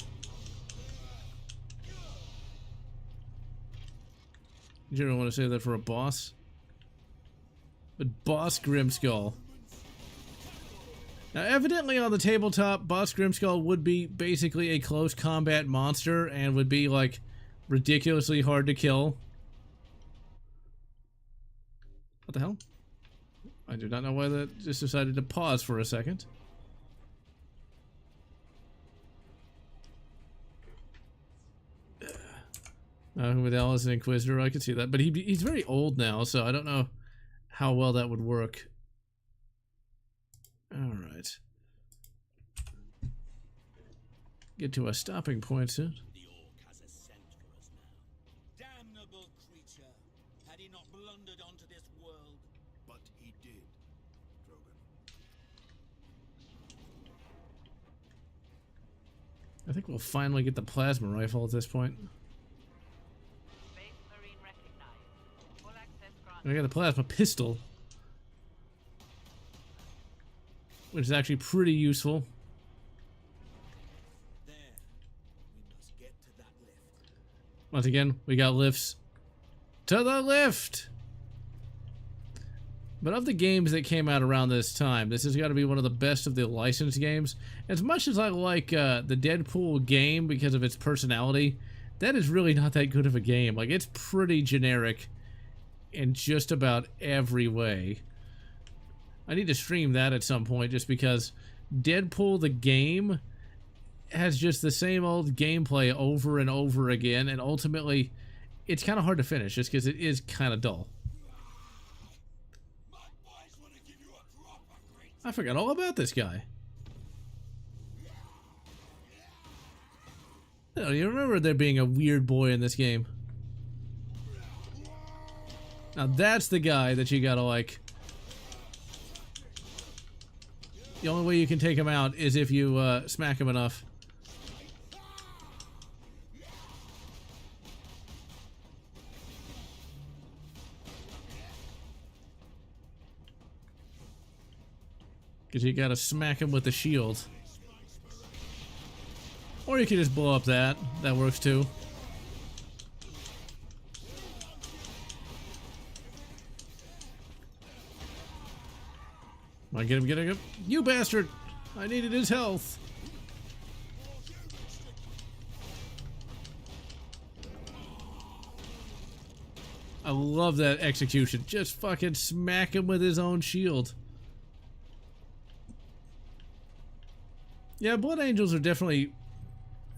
You don't want to say that for a boss? But Boss Grimskull. Now, evidently on the tabletop, Boss Grimskull would be basically a close combat monster and would be, like, ridiculously hard to kill. What the hell? I do not know why that just decided to pause for a second. With Alice and Inquisitor, I could see that. But he's very old now, so I don't know how well that would work. Alright. Get to a stopping point soon. The orc has a scent for us now. Damnable creature. Had he not blundered onto this world? But he did, Drogon. I think we'll finally get the plasma rifle at this point. Space Marine recognized. Full access I granted. got the plasma pistol, which is actually pretty useful. There. We must get to that lift. Once again, we got lifts. To the lift! But of the games that came out around this time, this has got to be one of the best of the licensed games. As much as I like the Deadpool game because of its personality, that is really not that good of a game. Like, it's pretty generic in just about every way. I need to stream that at some point just because Deadpool the game has just the same old gameplay over and over again, and ultimately it's kind of hard to finish just because it is kind of dull. I forgot all about this guy. I don't even remember there being a weird boy in this game. Now that's the guy that you gotta like. The only way you can take him out is if you smack him enough. Because you gotta smack him with the shield. Or you can just blow up that. That works too. Come on, get him. You bastard! I needed his health. I love that execution. Just fucking smack him with his own shield. Yeah, Blood Angels are definitely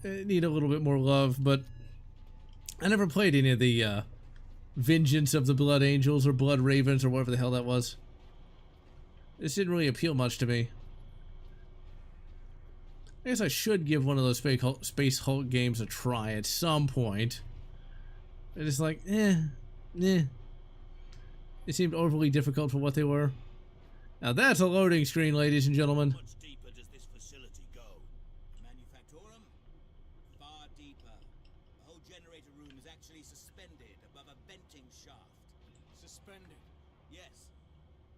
need a little bit more love, but I never played any of the Vengeance of the Blood Angels or Blood Ravens or whatever the hell that was. This didn't really appeal much to me. I guess I should give one of those Space Hulk games a try at some point. It's just like, It seemed overly difficult for what they were. Now that's a loading screen, ladies and gentlemen. How much deeper does this facility go? Manufactorum? Far deeper. The whole generator room is actually suspended above a venting shaft. Suspended. Yes.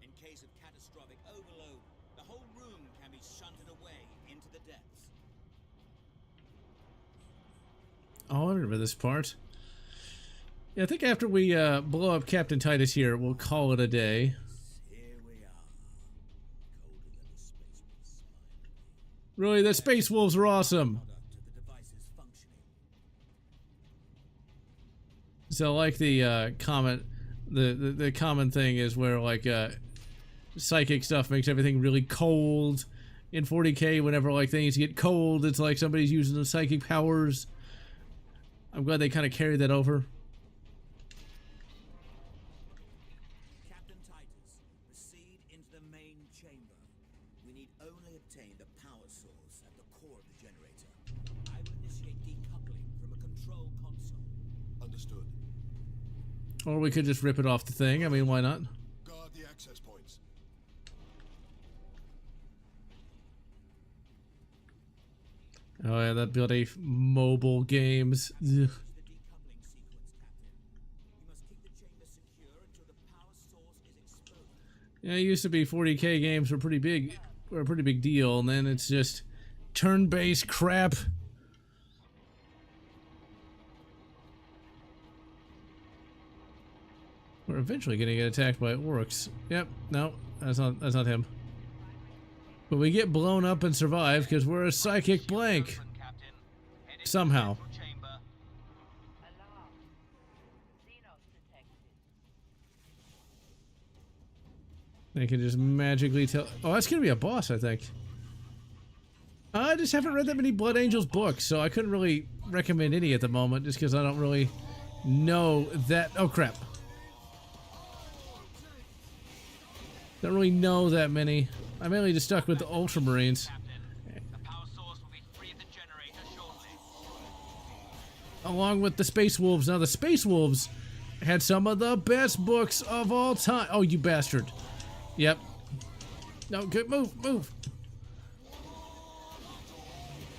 In case of catastrophic overload, the whole room can be shunted away into the depths. Oh, I remember this part. Yeah, I think after we blow up Captain Titus here, we'll call it a day. Here we are. Colder than the space was smiling. Really, the Space Wolves are awesome. Product of the device's functioning. So like the comment, the common thing is where like psychic stuff makes everything really cold. In 40k, whenever like things get cold, it's like somebody's using the psychic powers. I'm glad they kind of carried that over. Captain Titus, proceed into the main chamber. We need only obtain the power source at the core of the generator. I will initiate decoupling from a control console. Understood. Or we could just rip it off the thing. I mean, why not? Guard the access points. Oh yeah, that bloody mobile games. Ugh. The decoupling sequence, Captain. You must keep the chamber secure until the power source is exposed. Yeah, it used to be 40k games were pretty big, were a pretty big deal, and then it's just turn-based crap. We're eventually gonna get attacked by orcs. Yep, no, that's not him. But we get blown up and survive because we're a psychic blank. Somehow. Alarm. Xenos detected. They can just magically tell. Oh, that's gonna be a boss, I think. I just haven't read that many Blood Angels books, so I couldn't really recommend any at the moment, just because I don't really know that. Oh crap! Don't really know that many. I'm mainly just stuck with the Ultramarines. The power source will be free of the generator shortly. Along with the Space Wolves. Now the Space Wolves had some of the best books of all time. Oh, you bastard. Yep. No, good move, move.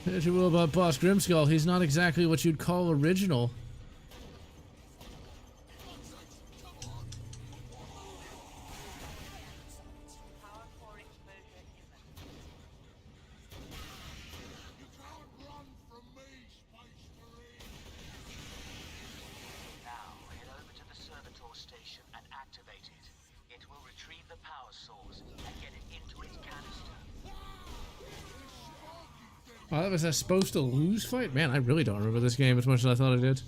As you will about Boss Grimskull, he's not exactly what you'd call original. Power core exposure imminent. Now, head over to the servitor station and activate it. It will retrieve the power source and get it into its canister. Oh, was I supposed to lose fight? Man, I really don't remember this game as much as I thought I did.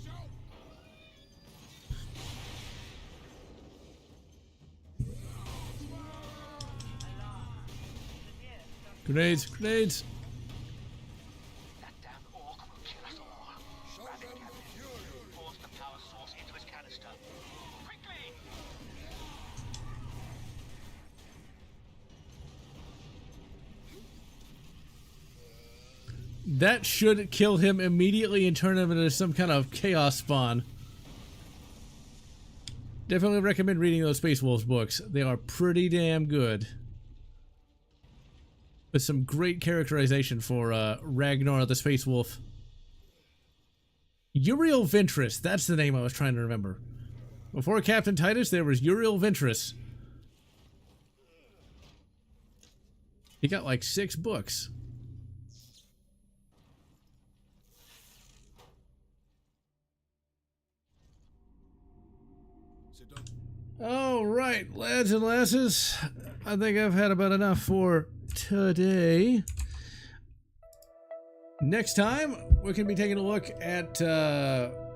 Grenades, grenades! That damn orc will kill us all. Grab it, Captain. Force the power source into its canister. Quickly! That should kill him immediately and turn him into some kind of chaos spawn. Definitely recommend reading those Space Wolves books. They are pretty damn good. With some great characterization for Ragnar the Space Wolf. Uriel Ventress, that's the name I was trying to remember. Before Captain Titus, there was Uriel Ventress. He got like 6 books. Sit down. All right, lads and lasses, I think I've had about enough for today. Next time, we're going to be taking a look at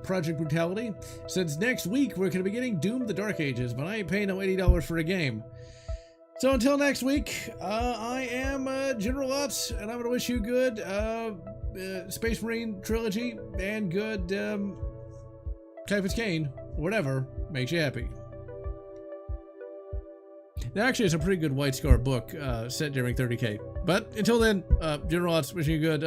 Project Brutality. Since next week, we're going to be getting Doom the Dark Ages, but I ain't paying no $80 for a game. So until next week, I am General Lotz, and I'm going to wish you good Space Marine trilogy and good Typhus Kane, whatever makes you happy. Actually, it's a pretty good White Scar book set during 30k. But until then, General Lotz, wishing you good.